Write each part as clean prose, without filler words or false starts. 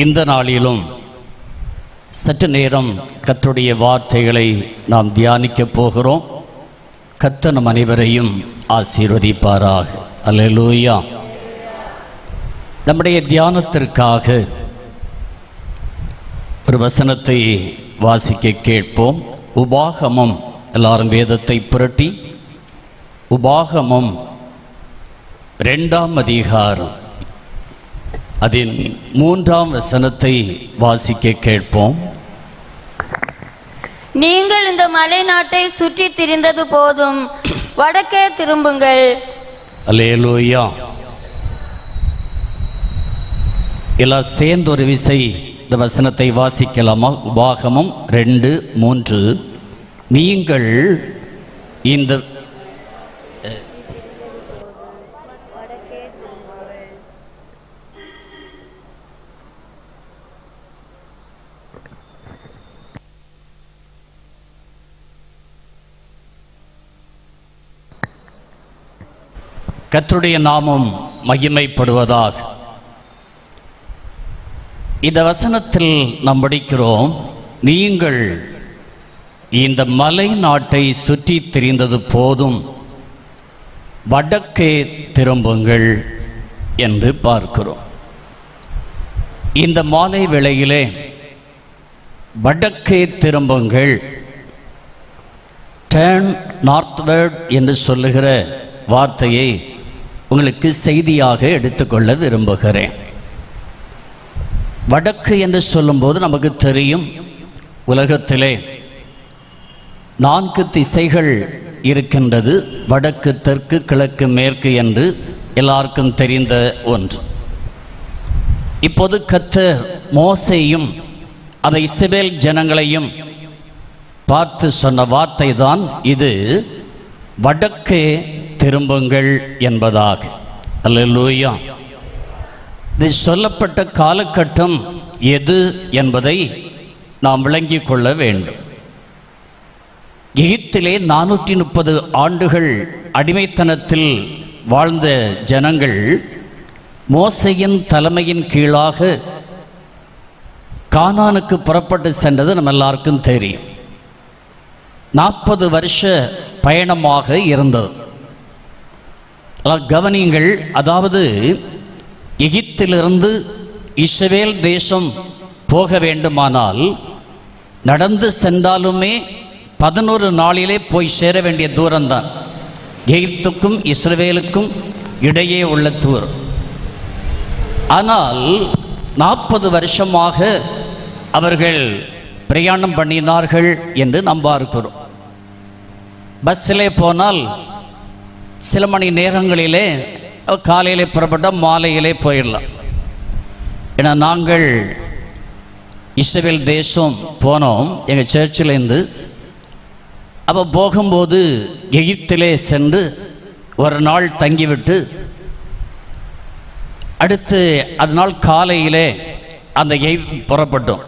இந்த நாளிலும் சற்று நேரம் கர்த்தருடைய வார்த்தைகளை நாம் தியானிக்கப் போகிறோம். கர்த்தர் நம் அனைவரையும் ஆசீர்வதிப்பாராக. அல்லேலூயா. நம்முடைய தியானத்திற்காக ஒரு வசனத்தை வாசிக்க கேட்போம். உபாகமம், எல்லாரும் வேதத்தை புரட்டி உபாகமம் 2ஆம் அதிகாரம் அதின் 3ஆம் வசனத்தை வாசிக்க கேட்போம். நீங்கள் இந்த மலை நாட்டை சுற்றி திரிந்தது போதும், வடக்கே திரும்புங்கள். அல்லேலூயா. எல்லாம் சேர்ந்து ஒரு விசை இந்த வசனத்தை வாசிக்கலாமா? உபாகமம் 2:3. நீங்கள் இந்த கர்த்தருடைய நாமம் மகிமைப்படுவதாக. இந்த வசனத்தில் நாம் படிக்கிறோம், நீங்கள் இந்த மலை நாட்டை சுற்றி திரிந்தது போதும், வடக்கே திரும்புங்கள் என்று பார்க்கிறோம். இந்த மாலை வேளையிலே வடக்கே திரும்புங்கள், டர்ன் நார்த்வர்ட் என்று சொல்லுகிற வார்த்தையை உங்களுக்கு செய்தியாக எடுத்துக்கொள்ள விரும்புகிறேன். வடக்கு என்று சொல்லும்போது நமக்கு தெரியும், உலகத்திலே 4 திசைகள் இருக்கின்றது. வடக்கு, தெற்கு, கிழக்கு, மேற்கு என்று எல்லாருக்கும் தெரிந்த ஒன்று. இப்போது கர்த்தர் மோசேயும் அதை இஸ்ரவேல் ஜனங்களையும் பார்த்து சொன்ன வார்த்தை தான் இது, வடக்கே திரும்புங்கள் என்பதாக. அல்லேலூயா. இது சொல்லப்பட்ட காலகட்டம் எது என்பதை நாம் விளங்கிக் கொள்ள வேண்டும். எகிப்திலே 430 ஆண்டுகள் அடிமைத்தனத்தில் வாழ்ந்த ஜனங்கள் மோசேயின் தலைமையின் கீழாக கானானுக்கு புறப்பட்டு சென்றது நம்ம எல்லாருக்கும் தெரியும். 40 வருஷ பயணமாக இருந்தது. கவனியுங்கள், அதாவது எகிப்திலிருந்து இஸ்ரவேல் தேசம் போக வேண்டுமானால் நடந்து சென்றாலுமே 11 நாளிலே போய் சேர வேண்டிய தூரம்தான். எகிப்துக்கும் இஸ்ரவேலுக்கும் இடையே உள்ள தூரம். ஆனால் 40 வருஷமாக அவர்கள் பிரயாணம் பண்ணினார்கள் என்று நாம் பார்க்கிறோம். பஸ்ஸிலே போனால் சில மணி நேரங்களிலே, காலையிலே புறப்பட்டால் மாலையிலே போயிடலாம். ஏன்னா நாங்கள் இஸ்ரவேல் தேசம் போனோம் எங்கள் சர்ச்சிலேருந்து. அப்போ போகும்போது எகிப்திலே சென்று ஒரு நாள் தங்கிவிட்டு அடுத்து அதனால் காலையிலே அந்த புறப்பட்டோம்.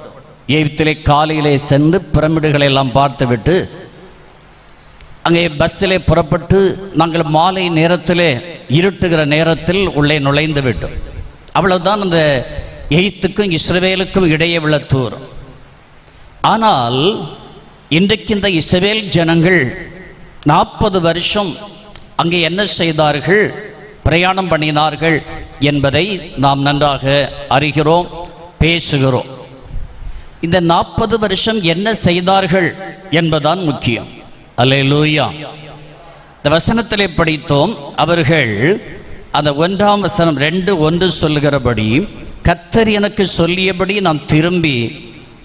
எகிப்திலே காலையிலே சென்று பிரமிடுகளை எல்லாம் பார்த்துவிட்டு அங்கே பஸ்ஸிலே புறப்பட்டு நாங்கள் மாலை நேரத்திலே இருட்டுகிற நேரத்தில் உள்ளே நுழைந்து விட்டோம். அவ்வளவுதான் அந்த எகிப்துக்கும் இஸ்ரவேலுக்கும் இடையே உள்ள தூரம். ஆனால் இன்றைக்கு இந்த இஸ்ரவேல் ஜனங்கள் 40 வருஷம் அங்கே என்ன செய்தார்கள், பிரயாணம் பண்ணினார்கள் என்பதை நாம் நன்றாக அறிகிறோம், பேசுகிறோம். இந்த 40 வருஷம் என்ன செய்தார்கள் என்பதுதான் முக்கியம். அல்லேலூயா. இந்த வசனத்திலே படித்தோம், அவர்கள் அந்த 1ஆம் வசனம் 2:1 சொல்லுகிறபடி, கர்த்தர் எனக்கு சொல்லியபடி நாம் திரும்பி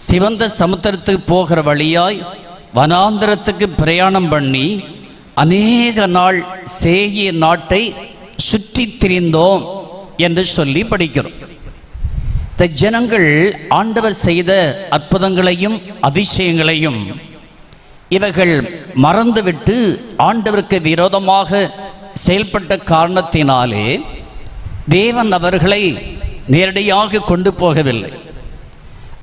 சிவந்த சமுத்திரத்துக்கு போகிற வழியாய் வனாந்திரத்துக்கு பிரயாணம் பண்ணி அநேக நாள் சேகிய நாட்டை சுற்றி திரிந்தோம் என்று சொல்லி படிக்கிறோம். இந்த ஜனங்கள் ஆண்டவர் செய்த அற்புதங்களையும் அதிசயங்களையும் இவர்கள் மறந்துவிட்டு ஆண்டவருக்கு விரோதமாக செயல்பட்ட காரணத்தினாலே தேவன் அவர்களை நேரடியாக கொண்டு போகவில்லை.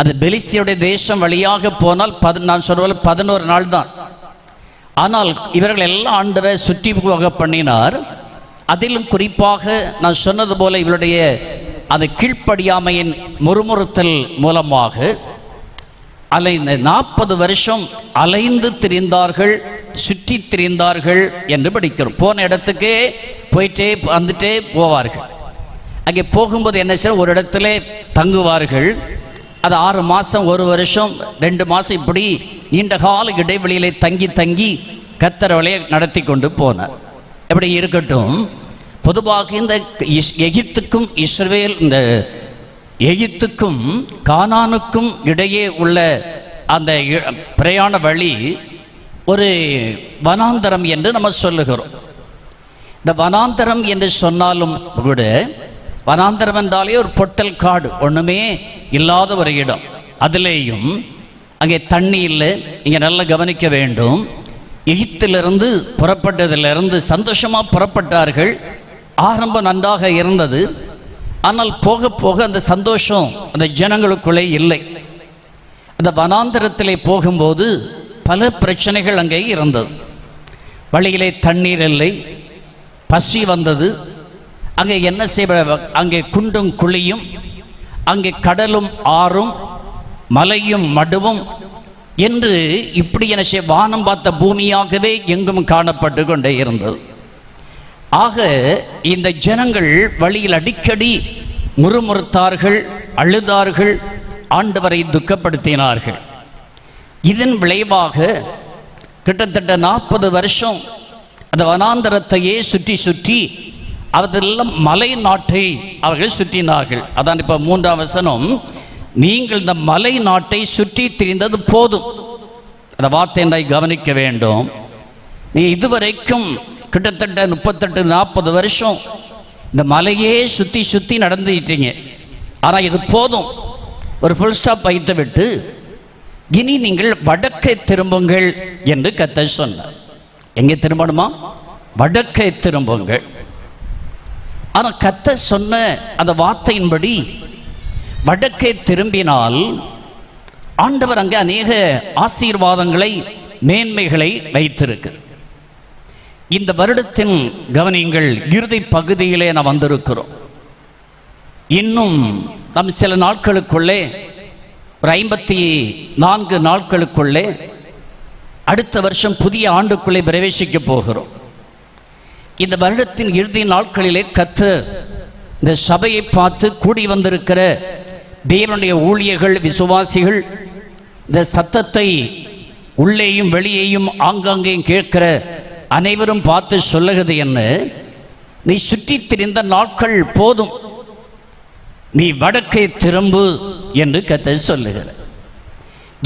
அது பெலிஸ்தியருடைய தேசம் வழியாக போனால் நான் சொல்வது 11 நாள் தான். ஆனால் இவர்கள் எல்லாம் ஆண்டவர் சுற்றி போக பண்ணினார். அதிலும் குறிப்பாக நான் சொன்னது போல இவருடைய அந்த கீழ்ப்படியாமையின் முறுமுறுத்தல் மூலமாக அலைந்த 40 வருஷம் அலைந்து திரிந்தார்கள், சுற்றி திரிந்தார்கள் என்று படிக்கிறோம். போன இடத்துக்கே போயிட்டே வந்துட்டே போவார்கள். அங்கே போகும்போது என்ன செய்ய, ஒரு இடத்துல தங்குவார்கள். அது 6 மாதம், 1 வருஷம், 2 மாதம், இப்படி நீண்ட கால இடைவெளியிலே தங்கி தங்கி கர்த்தர் வழியை நடத்தி கொண்டு போனார். எப்படி இருக்கட்டும், பொதுவாக இந்த எகிப்துக்கும் இஸ்ரவேல், இந்த எகிப்துக்கும் கானானுக்கும் இடையே உள்ள அந்த பிரயாண வழி ஒரு வனாந்தரம் என்று நம்ம சொல்லுகிறோம். இந்த வனாந்தரம் என்று சொன்னாலும் கூட, வனாந்தரம் என்றாலே ஒரு பொட்டல் காடு, ஒன்றுமே இல்லாத ஒரு இடம். அதிலேயும் அங்கே தண்ணி இல்லை. இங்கே நல்லா கவனிக்க வேண்டும். எகிப்திலிருந்து புறப்பட்டதிலிருந்து சந்தோஷமாக புறப்பட்டார்கள். ஆரம்பம் நன்றாக இருந்தது. ஆனால் போக போக அந்த சந்தோஷம் அந்த ஜனங்களுக்குள்ளே இல்லை. அந்த வனாந்தரத்திலே போகும்போது பல பிரச்சனைகள் அங்கே இருந்தது. வழியிலே தண்ணீர் இல்லை, பசி வந்தது. அங்கே என்ன செய்ய, அங்கே குண்டும் குழியும், அங்கே கடலும் ஆறும் மலையும் மடுவும் என்று இப்படி என்ன செய்ய, வானம் பார்த்த பூமியாகவே எங்கும் காணப்பட்டு கொண்டே இருந்தது. ஆக இந்த ஜனங்கள் வழியில் அடிக்கடி முறுமுறுத்தார்கள், அழுதார்கள், ஆண்டவரை துக்கப்படுத்தினார்கள். இதன் விளைவாக கிட்டத்தட்ட 40 வருஷம் அந்த வனாந்தரத்தையே சுற்றி சுற்றி அதெல்லாம் மலை நாட்டை அவர்கள் சுற்றினார்கள். அதான் இப்போ 3ஆம் வசனம், நீங்கள் இந்த மலை நாட்டை சுற்றி திரிந்தது போதும். அந்த வார்த்தையை கவனிக்க வேண்டும். நீ இதுவரைக்கும் கிட்டத்தட்ட 38-40 வருஷம் இந்த மலையே சுற்றி சுற்றி நடந்துட்டீங்க. ஆனால் இது போதும், ஒரு ஃபுல் ஸ்டாப் வைத்து விட்டு இனி நீங்கள் வடக்கை திரும்புங்கள் என்று கர்த்தர் சொன்னார். எங்கே திரும்பணுமா? வடக்கை திரும்புங்கள். ஆனால் கர்த்தர் சொன்ன அந்த வார்த்தையின்படி வடக்கை திரும்பினால் ஆண்டவர் அங்கே அநேக ஆசீர்வாதங்களை, மேன்மைகளை வைத்திருக்கு. இந்த வருடத்தின் கவனிங்கள், இறுதி பகுதியிலே நாம் வந்திருக்கிறோம். இன்னும் நம் சில நாட்களுக்குள்ளே, ஒரு 54 நாட்களுக்குள்ளே அடுத்த வருஷம் புதிய ஆண்டுக்குள்ளே பிரவேசிக்க போகிறோம். இந்த வருடத்தின் இறுதி நாட்களிலே கர்த்தர் இந்த சபையை பார்த்து கூடி வந்திருக்கிற தேவனுடைய ஊழியர்கள், விசுவாசிகள், இந்த சத்தத்தை உள்ளேயும் வெளியேயும் ஆங்காங்கேயும் கேட்கிற அனைவரும் பார்த்து சொல்லுகிறது என்ன, நீ சுற்றி திரிந்த நாட்கள் போதும், நீ வடக்கை திரும்பு என்று கர்த்தர் சொல்லுகிறார்.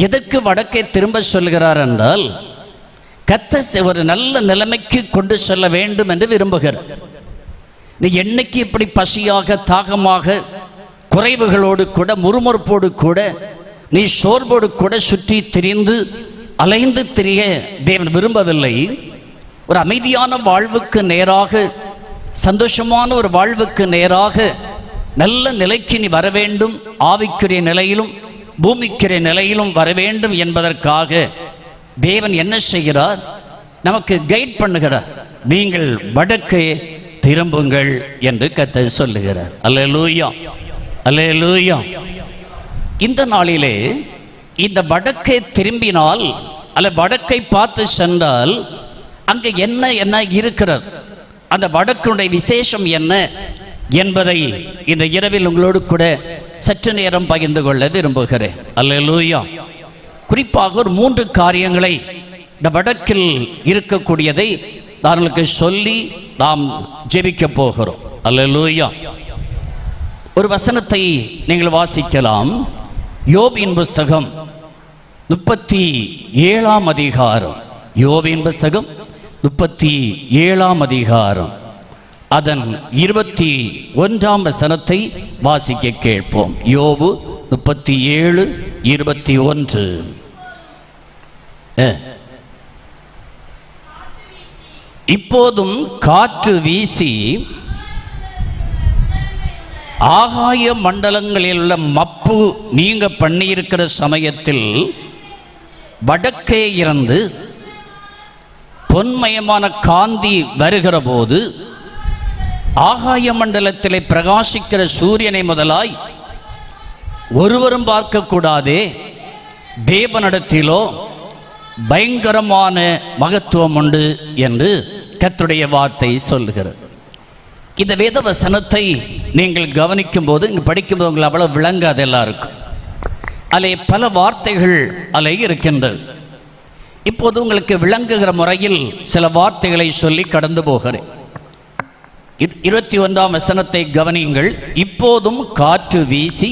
எதற்கு வடக்கை திரும்ப சொல்கிறார் என்றால், கர்த்தர் ஒரு நல்ல நிலைமைக்கு கொண்டு செல்ல வேண்டும் என்று விரும்புகிறார். நீ என்னைக்கு இப்படி பசியாக, தாகமாக, குறைவுகளோடு கூட, முறுமுறுப்போடு கூட, நீ சோர்வோடு கூட சுற்றி திரிந்து அலைந்து திரிய தேவன் விரும்பவில்லை. ஒரு அமைதியான வாழ்வுக்கு நேராக, சந்தோஷமான ஒரு வாழ்வுக்கு நேராக நல்ல நிலைக்கு நீ வர வேண்டும். ஆவிக்குரிய நிலையிலும் பூமிக்குரிய நிலையிலும் வர வேண்டும் என்பதற்காக தேவன் என்ன செய்கிறார்? நமக்கு கைட் பண்ணுகிறார். நீங்கள் வடக்கே திரும்புங்கள் என்று கர்த்தர் சொல்லுகிறார். அல்லேலூயா, அல்லேலூயா. இந்த நாளிலே இந்த வடக்கை திரும்பினால், அல்ல வடக்கை பார்த்து சென்றால் அங்கே என்ன என்ன இருக்கிறது, அந்த வடக்குடைய விசேஷம் என்ன என்பதை இந்த இரவில் உங்களோடு கூட சற்று நேரம் பகிர்ந்து கொள்ள விரும்புகிறேன். அல்லேலூயா. குறிப்பாக ஒரு 3 காரியங்களை இந்த வடக்கில் இருக்கக்கூடியதை நான் சொல்லி நாம் ஜெபிக்க போகிறோம். அல்லேலூயா. ஒரு வசனத்தை நீங்கள் வாசிக்கலாம். யோபின் புஸ்தகம் 37ஆம் அதிகாரம். யோபின் புஸ்தகம் 37ஆம் அதிகாரம், அதன் 21ஆம் வசனத்தை வாசிக்க கேட்போம். யோபு 37:21. இப்போதும் காற்று வீசி ஆகாய மண்டலங்களில் உள்ள மப்பு நீங்க பண்ணியிருக்கிற சமயத்தில் வடக்கே இருந்து பொன்மயமான காந்தி வருகிற போது ஆகாய மண்டலத்திலே பிரகாசிக்கிற சூரியனை முதலாய் ஒருவரும் பார்க்கக்கூடாதே, தேவனிடத்திலோ பயங்கரமான மகத்துவம் உண்டு என்று கர்த்தருடைய வார்த்தை சொல்லுகிறது. இந்த வேத வசனத்தை நீங்கள் கவனிக்கும் போது, இங்கே படிக்கும்போது உங்களுக்கு அவ்வளவு விளங்காது எல்லாருக்கும். அதில் பல வார்த்தைகள் அதில் இருக்கின்றது. இப்போது உங்களுக்கு விளங்குகிற முறையில் சில வார்த்தைகளை சொல்லி கடந்து போகிறேன். 21ஆம் வசனத்தை கவனியுங்கள். இப்போதும் காற்று வீசி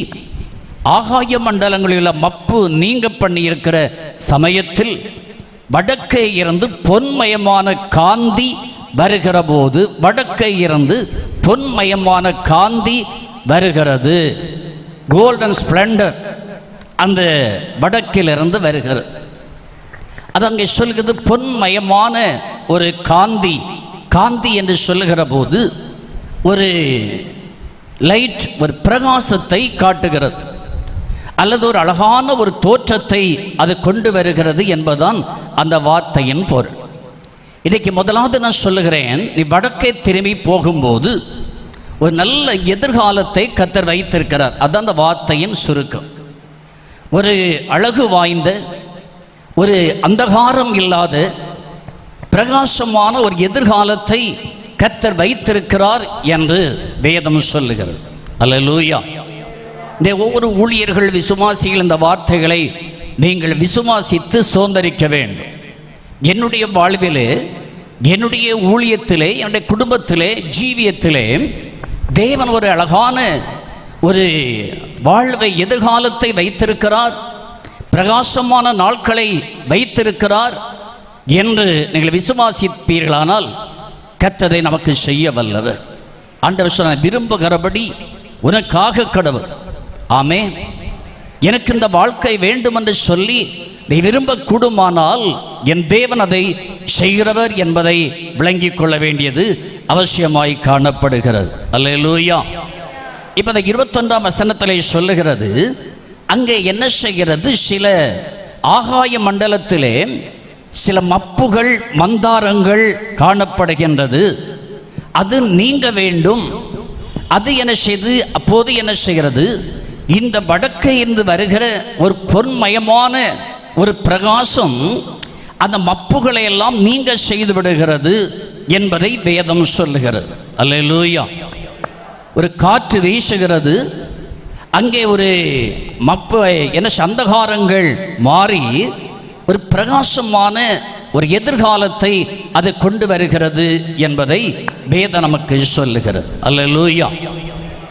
ஆகாய மண்டலங்களில் உள்ள மப்பு நீங்க பண்ணியிருக்கிற சமயத்தில் வடக்கே இருந்து பொன்மயமான காந்தி வருகிற போது, வடக்கே இருந்து பொன்மயமான காந்தி வருகிறது. கோல்டன் ஸ்பிளண்டர் அந்த வடக்கிலிருந்து வருகிறது. அது அங்கே சொல்கிறது பொன்மயமான ஒரு காந்தி. காந்தி என்று சொல்லுகிற போது ஒரு லைட், ஒரு பிரகாசத்தை காட்டுகிறது, அல்லது ஒரு அழகான ஒரு தோற்றத்தை அது கொண்டு வருகிறது என்பதுதான் அந்த வார்த்தையின் பொருள். இன்றைக்கு முதலாவது நான் சொல்லுகிறேன், நீ வடக்கே திரும்பி போகும்போது ஒரு நல்ல எதிர்காலத்தை கர்த்தர் வைத்திருக்கிறார். அதுதான் அந்த வார்த்தையின் சுருக்கம். ஒரு அழகு வாய்ந்த, ஒரு அந்தகாரம் இல்லாத பிரகாசமான ஒரு எதிர்காலத்தை கர்த்தர் வைத்திருக்கிறார் என்று வேதம் சொல்லுகிறது. அல்லேலூயா. இந்த ஒவ்வொரு ஊழியர்கள், விசுவாசிகள் இந்த வார்த்தைகளை நீங்கள் விசுவாசித்து சுதந்தரிக்க வேண்டும். என்னுடைய வாழ்விலே, என்னுடைய ஊழியத்திலே, என்னுடைய குடும்பத்திலே, ஜீவியத்திலே தேவன் ஒரு அழகான ஒரு வாழ்வை, எதிர்காலத்தை வைத்திருக்கிறார், பிரகாசமான நாட்களை வைத்திருக்கிறார் என்று நீங்கள் விசுவாசிப்பீர்களானால் கர்த்தரை நமக்கு செய்ய வல்லவர். ஆண்டவர் சொன்ன, விரும்புகிறபடி உனக்காக கடவுள். ஆமே, எனக்கு இந்த வாழ்க்கை வேண்டும் என்று சொல்லி நீ விரும்பக்கூடுமானால் என் தேவன் அதை செய்கிறவர் என்பதை விளங்கிக் கொள்ள வேண்டியது அவசியமாய் காணப்படுகிறது. அல்லேலூயா. இப்போ இந்த 21ஆம் வசனத்திலே சொல்லுகிறது, அங்கே என்ன செய்கிறது? சில ஆகாய மண்டலத்திலே சில மப்புகள், மந்தாரங்கள் காணப்படுகின்றது. அது நீங்க வேண்டும். அது என்ன செய்து, அப்போது என்ன செய்கிறது? இந்த வடக்கே இருந்து வருகிற ஒரு பொன்மயமான ஒரு பிரகாசம் அந்த மப்புகளை எல்லாம் நீங்க செய்து விடுகிறது என்பதை வேதம் சொல்லுகிறது. அல்லேலூயா. ஒரு காற்று வீசுகிறது, அங்கே ஒரு மப்பு என்ன அந்தகாரங்கள் மாறி ஒரு பிரகாசமான ஒரு எதிர்காலத்தை அது கொண்டு வருகிறது என்பதை வேதம் நமக்கு சொல்லுகிறது. அல்லேலூயா.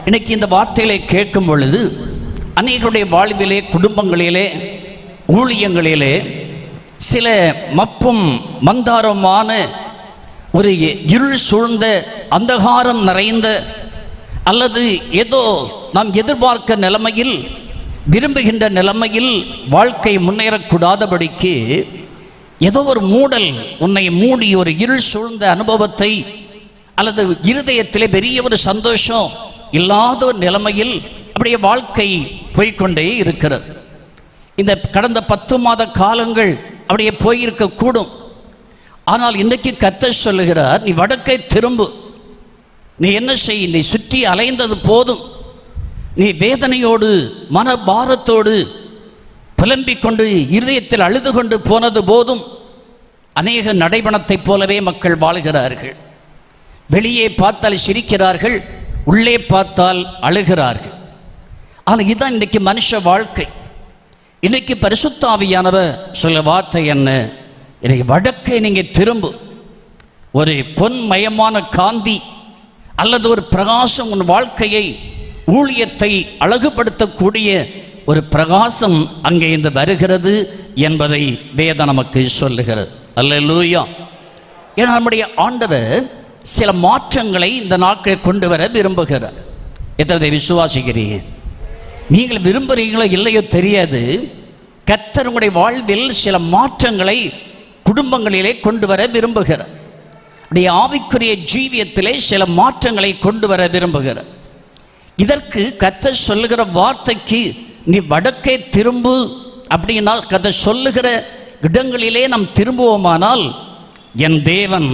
இன்னைக்கு இந்த வார்த்தைகளை கேட்கும் பொழுது அநேகருடைய வாழ்விலே, குடும்பங்களிலே, ஊழியங்களிலே சில மப்பும் மந்தாரமான ஒரு இருள் சூழ்ந்த, அந்தகாரம் நிறைந்த, அல்லது ஏதோ நாம் எதிர்பார்க்க நிலைமையில், விரும்புகின்ற நிலைமையில் வாழ்க்கை முன்னேறக்கூடாதபடிக்கு ஏதோ ஒரு மூடல் உன்னை மூடி ஒரு இருள் சூழ்ந்த அனுபவத்தை, அல்லது இருதயத்திலே பெரிய ஒரு சந்தோஷம் இல்லாத ஒரு நிலைமையில் அப்படியே வாழ்க்கை போய்கொண்டே இருக்கிறது. இந்த கடந்த 10 மாத காலங்கள் அப்படியே போயிருக்க கூடும். ஆனால் இன்றைக்கு கர்த்தர் சொல்லுகிறார், நீ வடக்கை திரும்பு. நீ என்ன செய்? நீ சுற்றி அலைந்தது போதும். நீ வேதனையோடு, மனபாரத்தோடு புலம்பிக் கொண்டு, இருதயத்தில் அழுது கொண்டு போனது போதும். அநேக நடைபணத்தைப் போலவே மக்கள் வாழ்கிறார்கள். வெளியே பார்த்தால் சிரிக்கிறார்கள், உள்ளே பார்த்தால் அழுகிறார்கள். ஆனால் இதுதான் இன்னைக்கு மனுஷ வாழ்க்கை. இன்னைக்கு பரிசுத்த ஆவியானவர் சொல்ல வார்த்தை என்ன? இன்னைக்கு வடக்கே நீங்க திரும்பு. ஒரு பொன்மயமான காந்தி அல்லது ஒரு பிரகாசம் உன் வாழ்க்கையை, ஊழியத்தை அழகுபடுத்தக்கூடிய ஒரு பிரகாசம் அங்கே இருந்து வருகிறது என்பதை வேதம் நமக்கு சொல்லுகிறது. அல்லேலூயா. ஏன்னா நம்முடைய ஆண்டவர் சில மாற்றங்களை இந்த நாட்களில் கொண்டு வர விரும்புகிறார். எத்தனை விசுவாசிக்கிறீங்க? நீங்கள் விரும்புகிறீங்களோ இல்லையோ தெரியாது. கர்த்தர் உங்களுடைய வாழ்வில் சில மாற்றங்களை குடும்பங்களிலே கொண்டு வர விரும்புகிறார். உடைய ஆவிக்குரிய ஜீவியத்திலே சில மாற்றங்களை கொண்டு வர விரும்புகிறார். இதற்கு கர்த்தர் சொல்லுகிற வார்த்தைக்கு நீ வடக்கே திரும்பு அப்படின்னா, கர்த்தர் சொல்லுகிற இடங்களிலே நாம் திரும்புவோமானால் என் தேவன்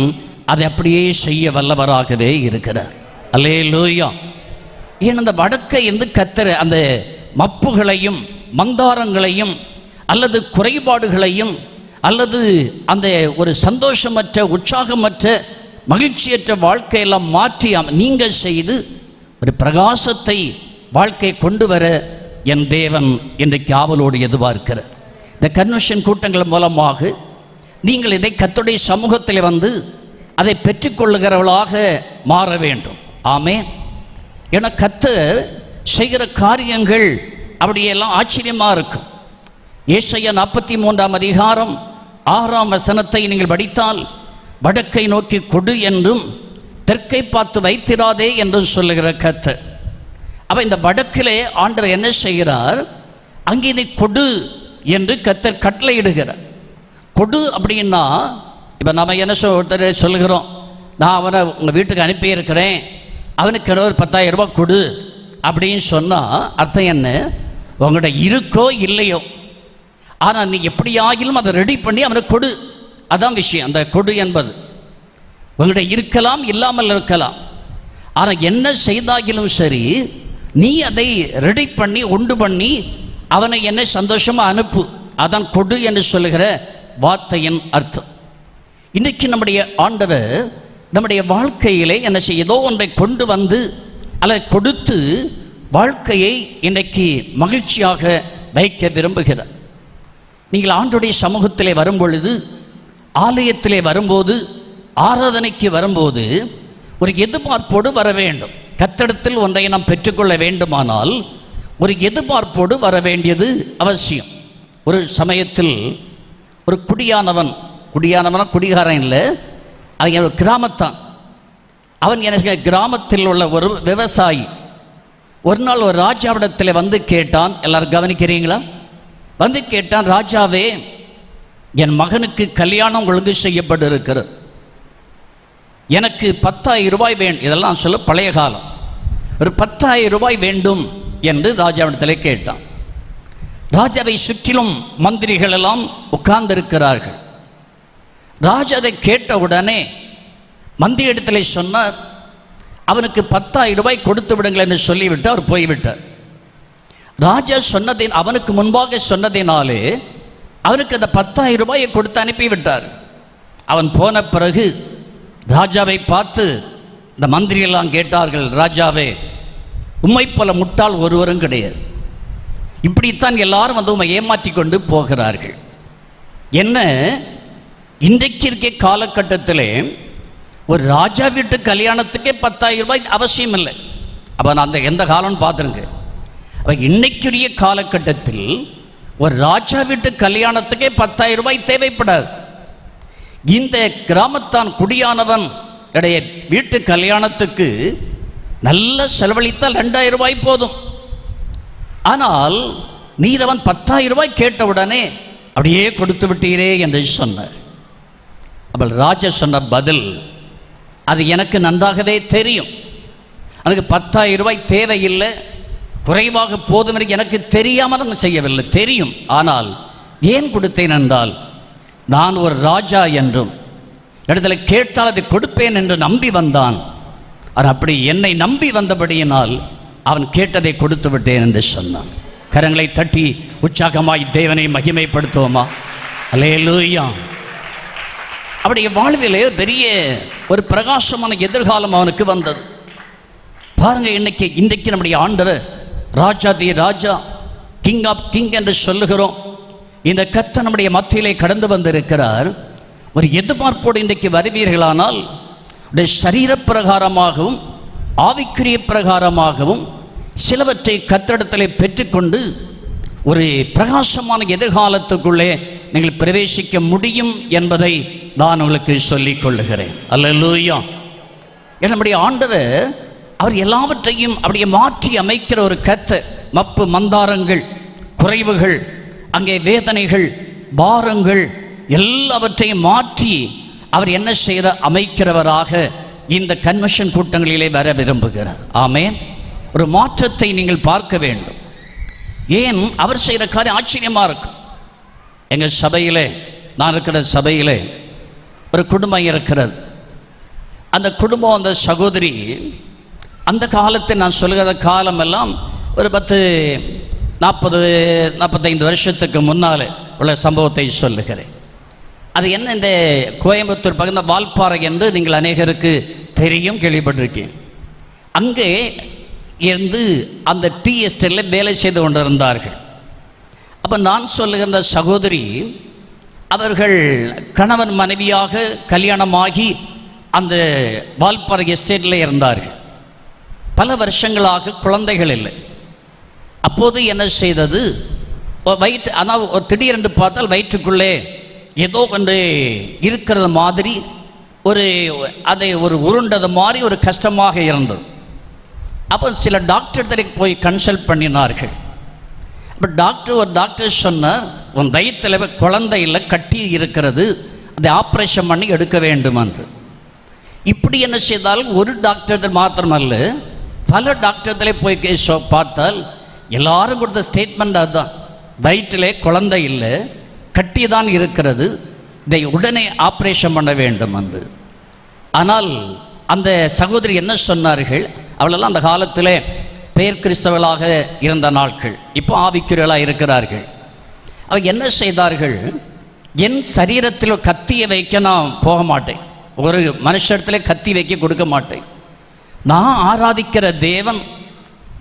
அதை அப்படியே செய்ய வல்லவராகவே இருக்கிறார். அல்லேலூயா. ஏன் அந்த வடக்கை என்று கத்தர் அந்த மப்புகளையும் மந்தாரங்களையும் அல்லது குறைபாடுகளையும் அல்லது அந்த ஒரு சந்தோஷமற்ற உற்சாகமற்ற மகிழ்ச்சியற்ற வாழ்க்கையெல்லாம் மாற்றி நீங்கள் செய்து ஒரு பிரகாசத்தை வாழ்க்கை கொண்டு வர என் தேவன் இன்றைக்கு ஆவலோடு எதிர்பார்க்கிறார். இந்த கன்வென்ஷன் கூட்டங்கள் மூலமாக நீங்கள் இதை கர்த்தருடைய சமூகத்தில் வந்து அதை பெற்றுக்கொள்ளுகிறவர்களாக மாற வேண்டும். ஆமென். ஏன்னா கர்த்தர் செய்கிற காரியங்கள் அப்படியெல்லாம் ஆச்சரியமாக இருக்கும். ஏசாயா 43ஆம் அதிகாரம் 6ஆம் வசனத்தை நீங்கள் படித்தால், வடக்கை நோக்கி கொடு என்றும் தெற்கை பார்த்து வைத்திராதே என்றும் சொல்லுகிற கர்த்தர். அப்போ இந்த வடக்கிலே ஆண்டவர் என்ன செய்கிறார்? அங்கே இதை கொடு என்று கர்த்தர் கட்டளையிடுகிறார். கொடு அப்படின்னா, இப்போ நம்ம என்ன சொல்லுகிறோம், நான் அவனை உங்கள் வீட்டுக்கு அனுப்பியிருக்கிறேன், அவனுக்கு ஒரு 10,000 ரூபாய் கொடு அப்படின்னு சொன்னால் அர்த்தம் என்ன? உங்கள்கிட்ட இருக்கோ இல்லையோ, ஆனால் நீ எப்படியாகிலும் அதை ரெடி பண்ணி அவனுக்கு கொடு. அதான் விஷயம். அந்த கொடு என்பது உங்கள்கிட்ட இருக்கலாம், இல்லாமல் இருக்கலாம். ஆனால் என்ன செய்தாகிலும் சரி, நீ அதை ரெடி பண்ணி உண்டு பண்ணி அவனை என்ன சந்தோஷமாக அனுப்பு. அதான் கொடு என்று சொல்லுகிற வார்த்தையின் அர்த்தம். இன்றைக்கு நம்முடைய ஆண்டவர் நம்முடைய வாழ்க்கையிலே என்ன செய்ய, ஏதோ ஒன்றை கொண்டு வந்து அல்லது கொடுத்து வாழ்க்கையை இன்றைக்கு மகிழ்ச்சியாக வைக்க விரும்புகிறார். நீங்கள் ஆண்டவருடைய சமூகத்திலே வரும்பொழுது, ஆலயத்திலே வரும்போது, ஆராதனைக்கு வரும்போது ஒரு எதிர்பார்ப்போடு வர வேண்டும். கர்த்தரிடத்தில் ஒன்றை நாம் பெற்றுக்கொள்ள வேண்டுமானால் ஒரு எதிர்பார்ப்போடு வர வேண்டியது அவசியம். ஒரு சமயத்தில் ஒரு குடிகாரன் இல்லை, அது ஒரு கிராமத்தான். அவன் என்ன, கிராமத்தில் உள்ள ஒரு விவசாயி ஒரு நாள் ஒரு ராஜாவிடத்தில் வந்து கேட்டான். எல்லாரும் கவனிக்கிறீங்களா? வந்து கேட்டான், ராஜாவே, என் மகனுக்கு கல்யாணம் ஒழுங்கு செய்யப்பட்டு இருக்கிறது, எனக்கு 10,000 ரூபாய் வேண்டும். இதெல்லாம் சொல்ல பழைய காலம். ஒரு 10,000 ரூபாய் வேண்டும் என்று ராஜாவிடத்தில் கேட்டான். ராஜாவை சுற்றிலும் மந்திரிகள் எல்லாம் உட்கார்ந்திருக்கிறார்கள். ராஜா அதை கேட்ட உடனே மந்திரி இடத்துல சொன்னார், அவனுக்கு 10,000 ரூபாய் கொடுத்து விடுங்கள் என்று சொல்லிவிட்டு அவர் போய்விட்டார். ராஜா சொன்னதின் அவனுக்கு முன்பாக சொன்னதினாலே அவனுக்கு அந்த 10,000 ரூபாயை கொடுத்து அனுப்பிவிட்டார். அவன் போன பிறகு ராஜாவை பார்த்து இந்த மந்திரியெல்லாம் கேட்டார்கள், ராஜாவே, உம்மை போல முட்டாள் ஒருவரும் கிடையாது, இப்படித்தான் எல்லாரும் வந்து உம்மை ஏமாற்றி கொண்டு போகிறார்கள். என்ன, இன்றைக்கு இருக்க காலகட்டத்திலே ஒரு ராஜா வீட்டு கல்யாணத்துக்கே 10,000 ரூபாய் அவசியம் இல்லை. அப்போ நான் அந்த எந்த காலம்னு பார்த்துருங்க. அப்போ இன்னைக்குரிய காலகட்டத்தில் ஒரு ராஜா வீட்டு கல்யாணத்துக்கே 10,000 ரூபாய் தேவைப்படாது. இந்த கிராமத்தான் குடியானவன் இடைய வீட்டு கல்யாணத்துக்கு நல்ல செலவழித்தால் 2,000 ரூபாய் போதும். ஆனால் நீர் அவன் 10,000 ரூபாய் கேட்டவுடனே அப்படியே கொடுத்து விட்டீரே என்று சொன்னார். அவள் ராஜா சொன்ன பதில், அது எனக்கு நன்றாகவே தெரியும், எனக்கு 10,000 ரூபாய் தேவையில்லை, குறைவாக போதும் என்று எனக்கு தெரியாமல் நான் செய்யவில்லை, தெரியும். ஆனால் ஏன் கொடுத்தேன் என்றால், நான் ஒரு ராஜா என்றும் இடத்துல கேட்டால் அதை கொடுப்பேன் என்று நம்பி வந்தான். அவர் அப்படி என்னை நம்பி வந்தபடியினால் அவன் கேட்டதை கொடுத்து விட்டேன் என்று சொன்னான். கரங்களை தட்டி உற்சாகமாய் தேவனை மகிமைப்படுத்துவோமா? அல்லேலூயா. அப்படி வாழ்விலே பெரிய ஒரு பிரகாசமான எதிர்காலம் அவனுக்கு வந்தது. பாருங்க, இன்றைக்கு நம்முடைய ஆண்டவர் ராஜாதி ராஜா, கிங் ஆஃப் கிங் என்று சொல்லுகிறோம். இந்த கர்த்தர் நம்முடைய மத்தியிலே கடந்து வந்திருக்கிறார். ஒரு எதிர்பார்ப்போடு இன்றைக்கு வருவீர்களானால் சரீர பிரகாரமாகவும் ஆவிக்குரிய பிரகாரமாகவும் சிலவற்றை கர்த்தரிடத்திலே பெற்றுக்கொண்டு ஒரு பிரகாசமான எதிர்காலத்துக்குள்ளே நீங்கள் பிரவேசிக்க முடியும் என்பதை நான் உங்களுக்கு சொல்லிக் கொள்ளுகிறேன். அல்லேலூயா. நம்முடைய ஆண்டவர் அவர் எல்லாவற்றையும் அப்படியே மாற்றி அமைக்கிற ஒரு கர்த்தர். மப்பு மந்தாரங்கள், குறைவுகள், அங்கே வேதனைகள், பாரங்கள் எல்லாவற்றையும் மாற்றி அவர் என்ன செய்கிற அமைக்கிறவராக இந்த கன்வென்ஷன் கூட்டங்களிலே வர விரும்புகிறார். ஆமென். ஒரு மாற்றத்தை நீங்கள் பார்க்க வேண்டும். ஏன் அவர் செய்கிற காரியம் ஆச்சரியமாக இருக்கும். எங்கள் சபையிலே, நான் இருக்கிற சபையிலே ஒரு குடும்பம் இருக்கிறது. அந்த குடும்பம், அந்த சகோதரி அந்த காலத்தை நான் சொல்கிற காலமெல்லாம் ஒரு 45 வருஷத்துக்கு முன்னால் உள்ள சம்பவத்தை சொல்லுகிறேன். அது என்ன, இந்த கோயம்புத்தூர் பகுந்த வால்பாறை என்று நீங்கள் அநேகருக்கு தெரியும், கேள்விப்பட்டிருக்கேன். அங்கே இருந்து அந்த டீ எஸ்டேட்டில் வேலை செய்து கொண்டிருந்தார்கள். அப்போ நான் சொல்லுகின்ற சகோதரி, அவர்கள் கணவன் மனைவியாக கல்யாணமாகி அந்த வால்பாறை எஸ்டேட்டில் இருந்தார்கள். பல வருஷங்களாக குழந்தைகள் இல்லை. அப்போது என்ன செய்தது, வயிற்று, ஆனால் திடீரென்று பார்த்தால் வயிற்றுக்குள்ளே ஏதோ ஒன்று இருக்கிறது மாதிரி, அதை உருண்டது மாதிரி ஒரு கஷ்டமாக இருந்தது. அப்போ சில டாக்டர் போய் கன்சல்ட் பண்ணினார்கள். அப்போ டாக்டர் சொன்னார், உன் வயிற்றில் குழந்தை இல்லை, கட்டி இருக்கிறது, அதை ஆப்ரேஷன் பண்ணி எடுக்க வேண்டும் என்று. இப்படி என்ன செய்தாலும் ஒரு டாக்டர் மாத்திரமல்ல, பல டாக்டர்களே போய் பார்த்தால் எல்லாரும் கொடுத்த ஸ்டேட்மெண்ட் அதுதான், வயிற்றிலே குழந்தை இல்லை, கட்டி தான் இருக்கிறது, இதை உடனே ஆப்ரேஷன் பண்ண வேண்டும் என்று. ஆனால் அந்த சகோதரி என்ன சொன்னார்கள், அவளெல்லாம் அந்த காலத்தில் பேர் கிறிஸ்தவர்களாக இருந்த நாட்கள், இப்போ ஆவிக்குரியர்களாக இருக்கிறார்கள். அவங்க என்ன செய்தார்கள், என் சரீரத்தில் கத்தியை வைக்க நான் போக மாட்டேன், ஒரு மனுஷத்தில் கத்தி வைக்க கொடுக்க மாட்டேன். நான் ஆராதிக்கிற தேவன்,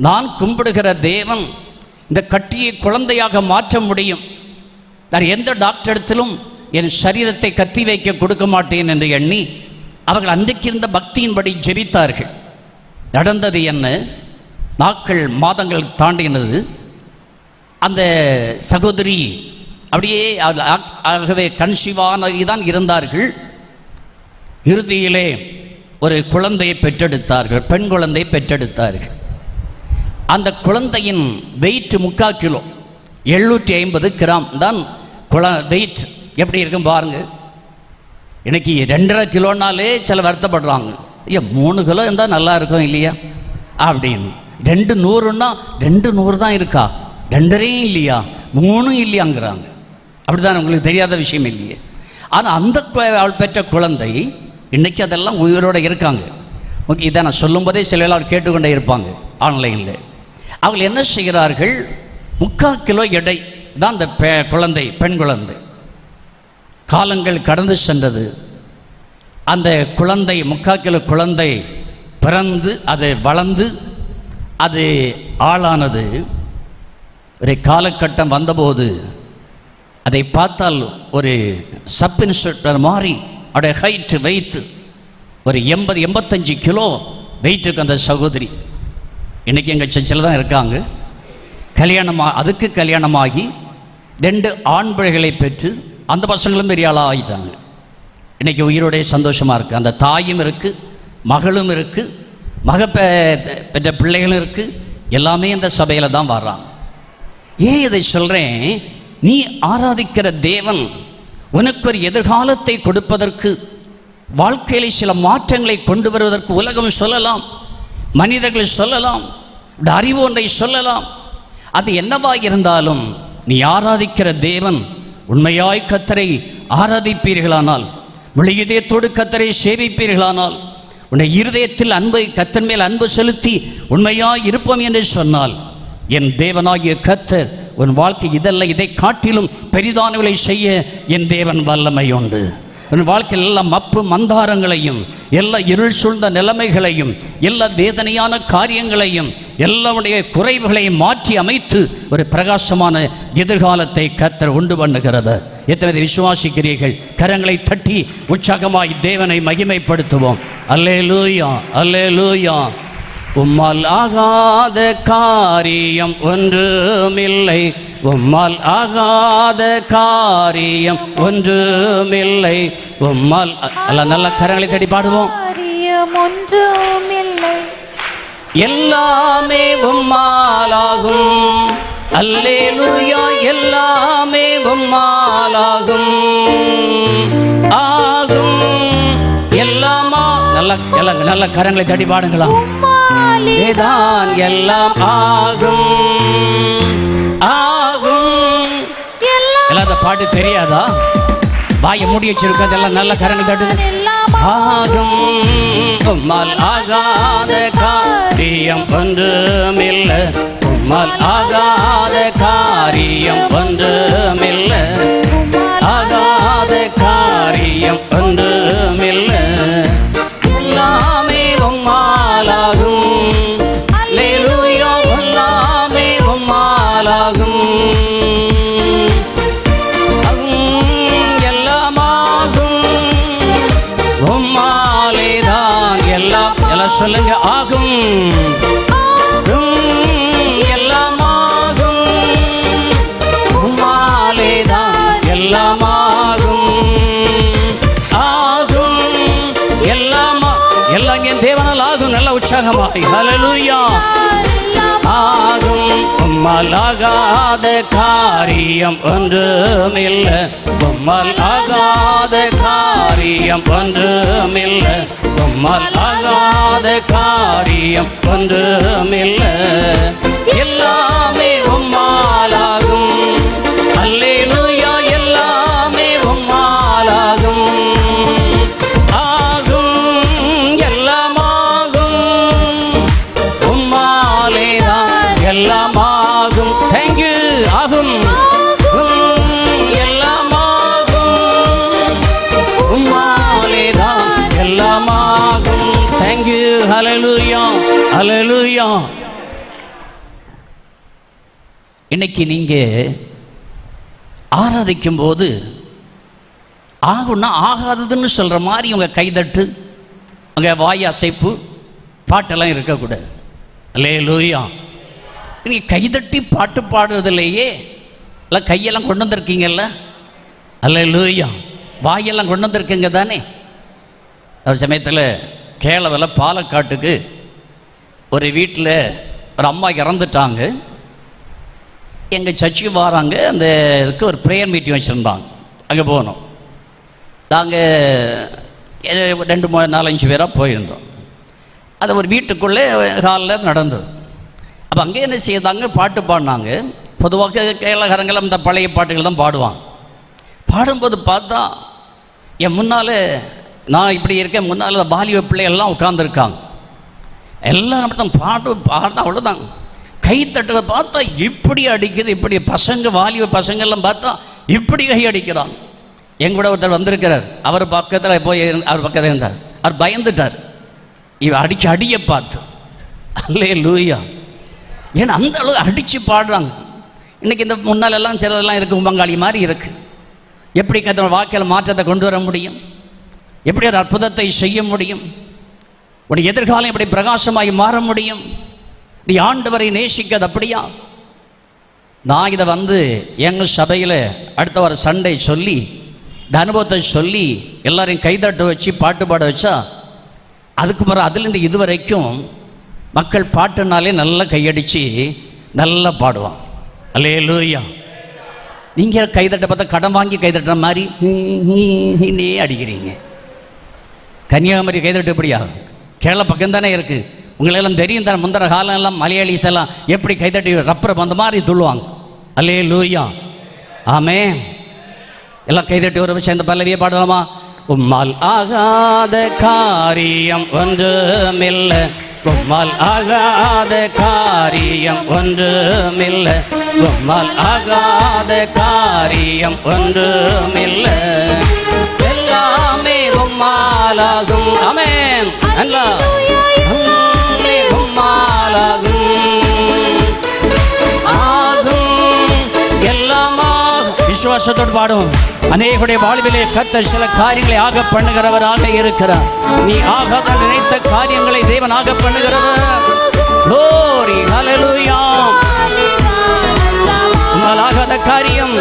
நான் கும்பிடுகிற தேவன் இந்த கட்டியை குழந்தையாக மாற்ற முடியும். நான் எந்த டாக்டரிடத்திலும் என் சரீரத்தை கத்தி வைக்க கொடுக்க மாட்டேன் என்று எண்ணி அவர்கள் அன்றைக்கு இருந்த பக்தியின்படி ஜெபித்தார்கள். நடந்தது என்ன, நாட்கள் மாதங்கள் தாண்டினது. அந்த சகோதரி அப்படியே ஆகவே கன்சீவானதான் இருந்தார்கள். இறுதியிலே ஒரு குழந்தையை பெற்றெடுத்தார்கள், பெண் குழந்தையை பெற்றெடுத்தார்கள். அந்த குழந்தையின் வெயிட் 3/4 கிலோ, 750 கிராம் தான் வெயிட். எப்படி இருக்கும் பாருங்க. இன்னைக்கு 2.5 கிலோனாலே சில வருத்தப்படுறாங்க, ஐயா 3 கிலோ இருந்தால் நல்லா இருக்கும் இல்லையா அப்படின்னு. 200ன்னா 200 தான் இருக்கா, 2.5 இல்லையா, 3 இல்லையாங்கிறாங்க. அப்படிதான், உங்களுக்கு தெரியாத விஷயம் இல்லையே. ஆனால் அந்த அவள் பெற்ற குழந்தை இன்னைக்கு அதெல்லாம் உயிரோடு இருக்காங்க. ஓகே, இதை நான் சொல்லும்போதே சில எல்லாரும் கேட்டுக்கொண்டே இருப்பாங்க ஆன்லைனில். அவங்க என்ன செய்கிறார்கள், 3/4 கிலோ எடை தான் அந்த குழந்தை, பெண் குழந்தை. காலங்கள் கடந்து சென்றது. அந்த குழந்தை 3/4 கிலோ குழந்தை பிறந்து அது வளர்ந்து அது ஆளானது. ஒரு காலகட்டம் வந்தபோது அதை பார்த்தால் ஒரு சப் இன்ஸ்பெக்டர் மாதிரி அவருடைய ஹைட்டு வெயிட் ஒரு 80-85 கிலோ வெயிட்டுக்கு அந்த சகோதரி. இன்றைக்கி எங்கள் சர்ச்சில் தான் இருக்காங்க. அதுக்கு கல்யாணமாகி 2 ஆண் பிள்ளைகளை பெற்று அந்த பசங்களும் பெரிய ஆளாக ஆகிட்டாங்க. இன்றைக்கி உயிரோடைய சந்தோஷமாக இருக்குது. அந்த தாயும் இருக்குது, மகளும் இருக்குது, பெற்ற பிள்ளைகளும் இருக்குது. எல்லாமே இந்த சபையில் தான் வர்றாங்க. ஏன் இதை சொல்கிறேன், நீ ஆராதிக்கிற தேவன் உனக்கு ஒரு எதிர்காலத்தை கொடுப்பதற்கு, வாழ்க்கையில் சில மாற்றங்களை கொண்டு வருவதற்கு உலகம் சொல்லலாம், மனிதர்கள் சொல்லலாம், அறிவு ஒன்றை சொல்லலாம். அது என்னவாக இருந்தாலும் நீ ஆராதிக்கிற தேவன் உண்மையாய் கர்த்தரை ஆராதிப்பீர்களானால், இதயத்தோடு கர்த்தரை சேவிப்பீர்களானால், உன்னுடைய இருதயத்தில் கர்த்தர் மேல் அன்பு செலுத்தி உண்மையாய் இருப்போம் என்று சொன்னால், என் தேவனாகிய கர்த்தர் உன் வாழ்க்கை இதல்ல இதை காட்டிலும் பெரிதானவளை செய்ய என் தேவன் வல்லமை உண்டு. உன் வாழ்க்கையில் எல்லா மப்பு மந்தாரங்களையும், எல்லா இருள் சூழ்ந்த நிலைமைகளையும், எல்லா வேதனையான காரியங்களையும், எல்லாருடைய குறைவுகளையும் மாற்றி அமைத்து ஒரு பிரகாசமான எதிர்காலத்தை கர்த்தர் உண்டு பண்ணுகிறது. எத்தனை விசுவாசிக்கிறீர்கள்? கரங்களை தட்டி உற்சாகமாய் தேவனை மகிமைப்படுத்துவோம். அல்லேலூயா, அல்லேலூயா. உம்மால் ஆகாத காரியம் ஒன்றுமில்லை, உம்மால் ஆகாத காரியம் ஒன்றுமில்லை. உம்மால் நல்ல கரங்களை தட்டி பாடுவோம். ஒன்றுமில்லை, எல்லாமே உம்மாலாகும். அல்லேலூயா, எல்லாமே உம்மாலாகும். ஆகும் எல்லாமா. நல்ல கரங்களை தட்டி பாடுங்களா. தான் எல்லாம் ஆகும், ஆகும். எல்லாம் அந்த பாட்டு தெரியாதா? வாயை மூடி வச்சிருக்கிறதெல்லாம் நல்ல கரங்கள் தட்டு. ஆகும். உம்மால் ஆகாத காரியம் ஒன்றுமில்லை. உம்மால் ஆகாத காரியம் ஒன்றுமில்லை. ஆகாத காரியம் ஒன்றுமில்லை. எல்லாமே உம்மாலாகும். அல்லேலூயா. எல்லாமே உம்மாலாகும். எல்லாமாகும். உம்மாலேதான் எல்லாம். எல்லாம் சொல்லுங்க. ஆகும். எல்லாமாகும். உம்மாலேதான் எல்லாமாகும். ஆகும். எல்லாமா எல்லாம் என் தேவனால் ஆகும். நல்ல உற்சாகமாய் ஹல்லேலூயா. ஆகும். உம்மால் ஆகாத காரியம் ஒன்றுமில்லை. உம்மால் ஆகாத காரியம் ஒன்றுமில்லை. உம்மால் ஆகாத காரியம் ஒன்றுமில்லை. எல்லாமே உம்மாலாகும். அல்லேலூயா. எல்லாமே உம்மாலாகும். ஆகும். எல்லாமாகும். உம்மாலேதான் எல்லாமாகும். தேங்க்யூ. ஆகும். எல்லாமாகும். உம்மாலேதான் எல்லாமாகும். தேங்க்யூ. ஹல்லேலூயா. ஹல்லேலூயா. இன்னைக்கு நீங்க ஆராதிக்கும் போது ஆகும்னா ஆகாததுன்னு சொல்ற மாதிரி உங்க கைதட்டு, உங்க வாய் அசைப்பு, பாட்டெல்லாம் இருக்கக்கூடாது. அல்லேலூயா. நீங்க கைதட்டி பாட்டு பாடுறதுலையே இல்லை கையெல்லாம் கொண்டு வந்திருக்கீங்கல்ல. அல்லேலூயா. வாயெல்லாம் கொண்டு வந்திருக்கீங்க தானே. ஒரு சமயத்தில் கேரளாவில் பாலக்காட்டுக்கு ஒரு வீட்டில் ஒரு அம்மா இறந்துட்டாங்க. எங்கள் சர்ச்சுக்கு வராங்க. அந்த இதுக்கு ஒரு ப்ரேயர் மீட்டிங் வச்சுருந்தாங்க. அங்கே போனோம். நாங்கள் 2, 3, 4, 5 பேராக போயிருந்தோம். அது ஒரு வீட்டுக்குள்ளே ஹாலில் நடந்தது. அப்போ அங்கே என்ன செய்தாங்க, பாட்டு பாடினாங்க. பொதுவாக கேரளக்காரங்களும் இந்த பழைய பாட்டுகள் தான் பாடுவாங்க. பாடும்போது பார்த்தா என் முன்னால் நான் இப்படி இருக்கேன், முன்னால் வாலிப பிள்ளைகள்லாம் உட்காந்துருக்காங்க. எல்லாம் மட்டும் பாட்டு பாடினா அவ்வளோதான். கைத்தட்டுறதை பார்த்தா இப்படி அடிக்குது. இப்படி பசங்க வாலிப பசங்கள்லாம் பார்த்தா இப்படி கை அடிக்கிறாங்க. எங்கூட ஒருத்தர் வந்திருக்கிறார். அவர் பக்கத்தில் போய் அவர் பக்கத்தில் இருந்தார். அவர் பயந்துட்டார் இவ அடிக்க அடியை பார்த்து. அல்லேலூயா. ஏன்னா அந்த அளவு அடித்து பாடுறாங்க. இன்றைக்கி இந்த முன்னாலெல்லாம் சிலதெல்லாம் இருக்குது, உமங்காளி மாதிரி இருக்குது. எப்படி கத்தோட வாழ்க்கையில் மாற்றத்தை கொண்டு வர முடியும்? எப்படி ஒரு அற்புதத்தை செய்ய முடியும்? உடைய எதிர்காலம் எப்படி பிரகாசமாகி மாற முடியும்? நீ ஆண்டவரை நேசிக்கிறது அப்படியா? நான் இதை எங்கள் சபையில் அடுத்த வார சண்டே சொல்லி இந்த அனுபவத்தை சொல்லி எல்லாரையும் கைதட்ட வச்சு பாட்டு பாட வச்சா, அதுக்கு பிறகு அதுலேருந்து இது வரைக்கும் மக்கள் பாட்டுனாலே நல்லா கையடித்து நல்லா பாடுவான். அல்லேலூயா. நீங்கள் கைதட்ட பார்த்தா கடன் வாங்கி கைதட்டுற மாதிரி நீ அடிக்கிறீங்க. கன்னியாகுமரி கைதட்டு எப்படியா? கேரளா பக்கம் தானே இருக்குது. உங்களெல்லாம் தெரியும் தானே. முந்தின காலம் எல்லாம் மலையாளிஸ் எல்லாம் எப்படி கைதட்டி ரப்பரை அந்த மாதிரி துள்ளுவாங்க. அல்லேலூயா. ஆமென். எல்லாம் கைதட்டி ஒரு விஷயம் இந்த பல்லவியை பாடலாமா? உம்மால் ஆகாத காரியம் ஒன்றுமில்லை. உம்மால் ஆகாத காரியம் ஒன்றுமில்லை. உம்மால் ஆகாத காரியம் ஒன்றுமில்லை. எல்லாமே உம்மாலாகும். ஆமென். எல்லாமே உம்மாலாகும். ஆகும். எல்லாமாகும். விசுவாசத்தோடு பாடும். அநேகருடைய வாழ்விலே கர்த்தர் சில காரியங்களை ஆக பண்ணுகிறவராக இருக்கிறார். நீ ஆகாத நினைத்த காரியங்களை தேவன் ஆக பண்ணுகிறவர். glory hallelujah. உம்மால் ஆகாத காரியம்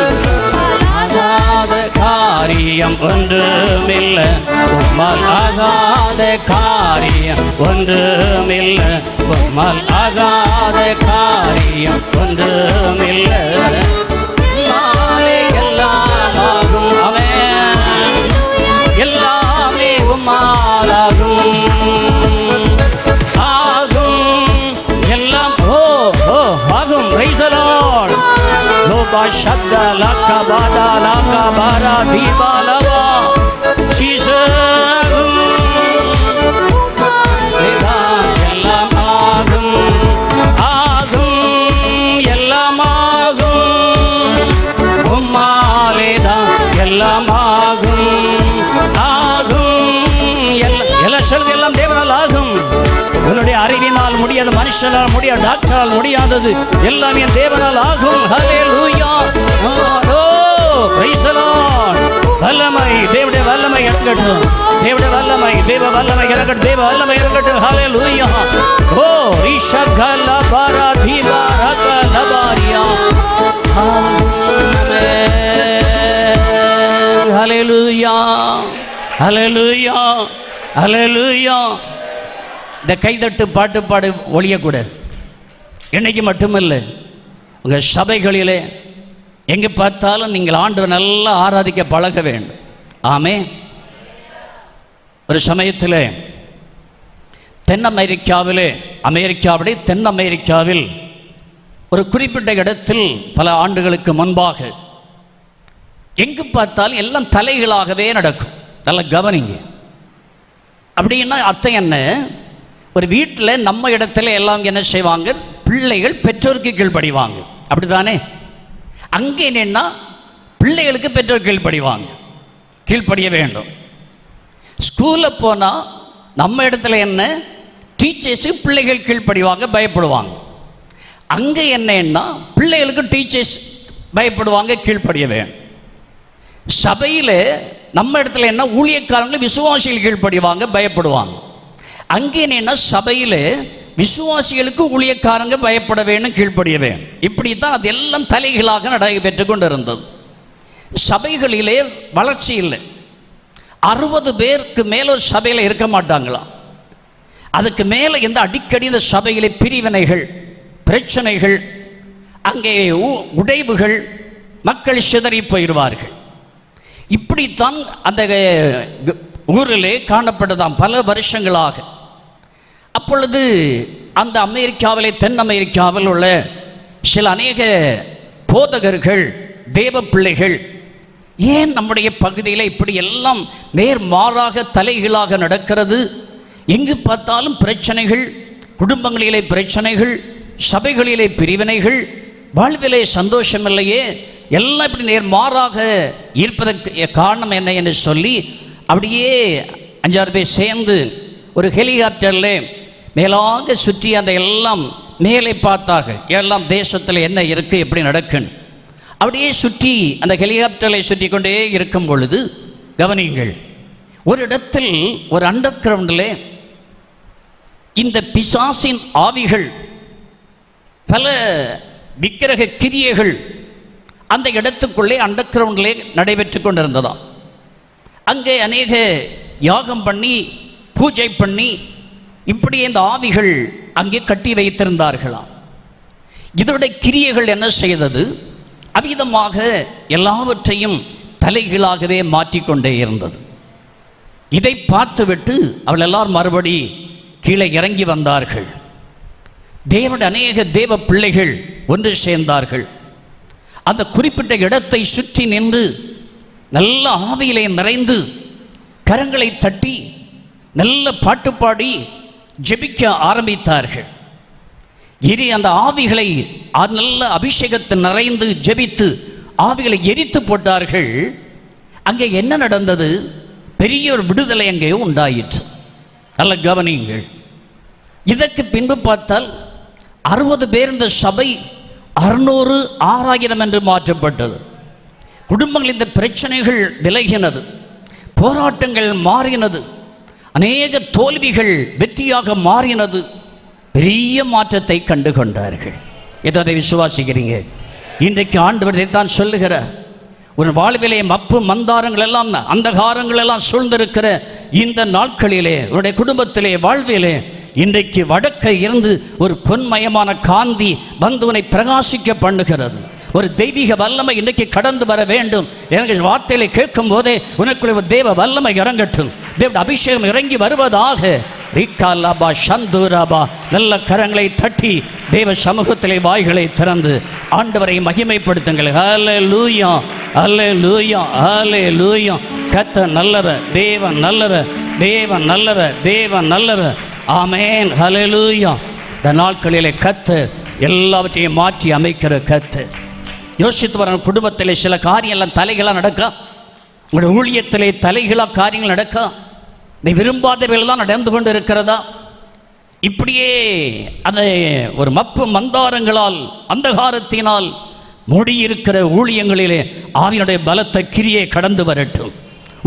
ஒன்றுமில்லை. உம்மால் ஆகாத காரியம் ஒன்றுமில்லை. உம்மால் ஆகாத காரியம் ஒன்றுமில்லை. எல்லாமாகும். ஆமென். எல்லாமே உம்மாலாகும். ஆகும். எல்லாம் ஆகும். praise the Lord. லோபா சப்தா லாக்கா பாதா லாக்கா பாரா தீபா லவா சீசகும். மனுஷனால் முடியாது, டாக்டரால் முடியாதது எல்லாமே தேவனால் ஆகும். ஹல்லேலூயா. ஓ பிரைஸ் தி லார்ட். வல்லமை, தேவனுடைய வல்லமை இறங்கட்டும், தேவனுடைய வல்லமை, தேவ வல்லமை இறங்கட்டும், தேவ வல்லமை இறங்கட்டும். ஹல்லேலூயா. ஓ ரிஷகல பரதிவா ரகலபாரியா. ஹல்லேலூயா, ஹல்லேலூயா, ஹல்லேலூயா. இந்த கைதட்டு பாட்டு பாடு ஒழியக்கூடாது. இன்னைக்கு மட்டுமல்ல, உங்கள் சபைகளிலே எங்கே பார்த்தாலும் நீங்கள் ஆண்டவரை நல்லா ஆராதிக்க பழக வேண்டும். ஆமென். ஒரு சமயத்தில் தென் அமெரிக்காவிலே தென் அமெரிக்காவில் ஒரு குறிப்பிட்ட இடத்தில் பல ஆண்டுகளுக்கு முன்பாக எங்கு பார்த்தாலும் எல்லாம் தலைகளாகவே நடக்கும். நல்லா கவனிங்க. அப்படின்னா அர்த்தம் என்ன? ஒரு வீட்டில் நம்ம இடத்துல எல்லாம் என்ன செய்வாங்க? பிள்ளைகள் பெற்றோருக்கு கீழ்ப்படிவாங்க, அப்படிதானே? அங்கே என்னன்னா பிள்ளைகளுக்கு பெற்றோர் கீழ்ப்படிவாங்க, கீழ்ப்படிய வேண்டும். ஸ்கூலில் போனால் நம்ம இடத்துல என்ன? டீச்சர்ஸுக்கு பிள்ளைகள் கீழ்ப்படிவாங்க, பயப்படுவாங்க. அங்கே என்னன்னா பிள்ளைகளுக்கு டீச்சர்ஸ் பயப்படுவாங்க, கீழ்ப்படிய வேண்டும். சபையில் நம்ம இடத்துல என்ன? ஊழியக்காரங்க விசுவாசிகள் கீழ்ப்படிவாங்க, பயப்படுவாங்க. அங்கே என்னன்னா சபையில் விசுவாசிகளுக்கு ஊழியக்காரங்க பயப்பட வேணும், கீழ்ப்படிய வேணும். இப்படி தான் அது எல்லாம் தலைகளாக நடைபெற்று கொண்டு இருந்தது. சபைகளிலே வளர்ச்சி இல்லை. 60 பேருக்கு மேலே ஒரு சபையில் இருக்க மாட்டாங்களாம். அதுக்கு மேலே இந்த அடிக்கடி இந்த சபையிலே பிரிவினைகள், பிரச்சனைகள், அங்கே உடைவுகள், மக்கள் சிதறி போயிடுவார்கள். இப்படித்தான் அந்த ஊரிலே காணப்பட்டதாம் பல வருஷங்களாக. அப்பொழுது அந்த அமெரிக்காவிலே தென் அமெரிக்காவில் உள்ள சில அநேக போதகர்கள், தேவ பிள்ளைகள், ஏன் நம்முடைய பகுதியில் இப்படி எல்லாம் நேர்மாறாக தலைகளாக நடக்கிறது? எங்கு பார்த்தாலும் பிரச்சனைகள், குடும்பங்களிலே பிரச்சனைகள், சபைகளிலே பிரிவினைகள், வாழ்விலே சந்தோஷம் இல்லையே, எல்லாம் இப்படி நேர்மாறாக இருப்பதற்கு காரணம் என்ன என்று சொல்லி அப்படியே 5-6 பேர் சேர்ந்து ஒரு ஹெலிகாப்டரில் மேலாக சுற்றி அந்த எல்லாம் மேலே பார்த்தார்கள். எல்லாம் தேசத்தில் என்ன இருக்குது, எப்படி நடக்குன்னு அப்படியே சுற்றி அந்த ஹெலிகாப்டரை சுற்றி கொண்டே இருக்கும் பொழுது கவனியுங்கள், ஒரு இடத்தில் ஒரு அண்டர் கிரவுண்டில் இந்த பிசாசின் ஆவிகள், பல விக்கிரக கிரியைகள் அந்த இடத்துக்குள்ளே அண்டர் கிரவுண்டிலே நடைபெற்று கொண்டிருந்ததாம். அங்கே அநேக யாகம் பண்ணி பூஜை பண்ணி இப்படி இந்த ஆவிகள் அங்கே கட்டி வைத்திருந்தார்களாம். இதனுடைய கிரியைகள் என்ன செய்தது? அவ்விதமாக எல்லாவற்றையும் தலைகீழாகவே மாற்றிக்கொண்டே இருந்தது. இதை பார்த்துவிட்டு அவள் எல்லாரும் மறுபடி கீழே இறங்கி வந்தார்கள். தேவனுடைய அநேக தேவ பிள்ளைகள் ஒன்று சேர்ந்தார்கள். அந்த குறிப்பிட்ட இடத்தை சுற்றி நின்று நல்ல ஆவியிலே நிறைந்து கரங்களை தட்டி நல்ல பாட்டு பாடி ஜெபிக்க ஆரம்பித்தார்கள். அந்த ஆவிகளை நல்ல அபிஷேகத்தை நிறைந்து ஜெபித்து ஆவிகளை எரித்து போட்டார்கள். அங்கே என்ன நடந்தது? பெரிய ஒரு விடுதலை அங்கே உண்டாயிற்று. நல்ல கவனியுங்கள். இதற்கு பின்பு பார்த்தால் 60 பேர் இந்த சபை 600 6000 என்று மாற்றப்பட்டது. குடும்பங்கள் இந்த பிரச்சனைகள் விலகினது, போராட்டங்கள் மாறினது, அநேக தோல்விகள் வெற்றியாக மாறினது. பெரிய மாற்றத்தை கண்டு கொண்டார்கள். எதை விசுவாசிக்கிறீங்க? இன்றைக்கு ஆண்டவர் இதைத்தான் சொல்லுகிறார். ஒரு வாழ்விலே மப்பு மந்தாரங்கள் எல்லாம், அந்தகாரங்கள் எல்லாம் சூழ்ந்திருக்கிற இந்த நாட்களிலே உன்னுடைய குடும்பத்திலே வாழ்விலே இன்றைக்கு வடக்க இருந்து ஒரு பொன்மயமான காந்தி வந்து உன்னை பிரகாசிக்க பண்ணுகிறது. ஒரு தெய்வீக வல்லமை இன்றைக்கு கடந்து வர வேண்டும். எனக்கு வார்த்தைகளை கேட்கும் போதே உனக்குள்ள ஒரு தேவ வல்லமை இறங்கட்டும், தேவ அபிஷேகம் இறங்கி வருவதாக. ரீகாலாபா சந்தூராபா. நல்ல கரங்களை தட்டி தேவ சமூகத்திலே வாய்களை திறந்து ஆண்டவரை மகிமைப்படுத்துங்கள். ஹல்லேலூயா, ஹல்லேலூயா, ஹல்லேலூயா. கர்த்தர் நல்லவர், தேவன் நல்லவர், தேவன் நல்லவர், தேவன் நல்லவர். ஆமென், ஹல்லேலூயா. இந்த நாட்களிலே கர்த்தர் எல்லாவற்றையும் மாற்றி அமைக்கிற கர்த்தர். யோசித்து வர குடும்பத்தில் சில காரியங்கள் தலைகளாக நடக்கா, உங்களுடைய ஊழியத்திலே தலைகளாக காரியங்கள் நடக்கா, நீ விரும்பாதவைகள் தான் நடந்து கொண்டு இருக்கிறதா? இப்படியே அந்த ஒரு மப்பு மந்தாரங்களால் அந்தகாரத்தினால் மூடியிருக்கிற ஊழியங்களிலே ஆவியினுடைய பலத்த கிரியை கடந்து வரட்டும்.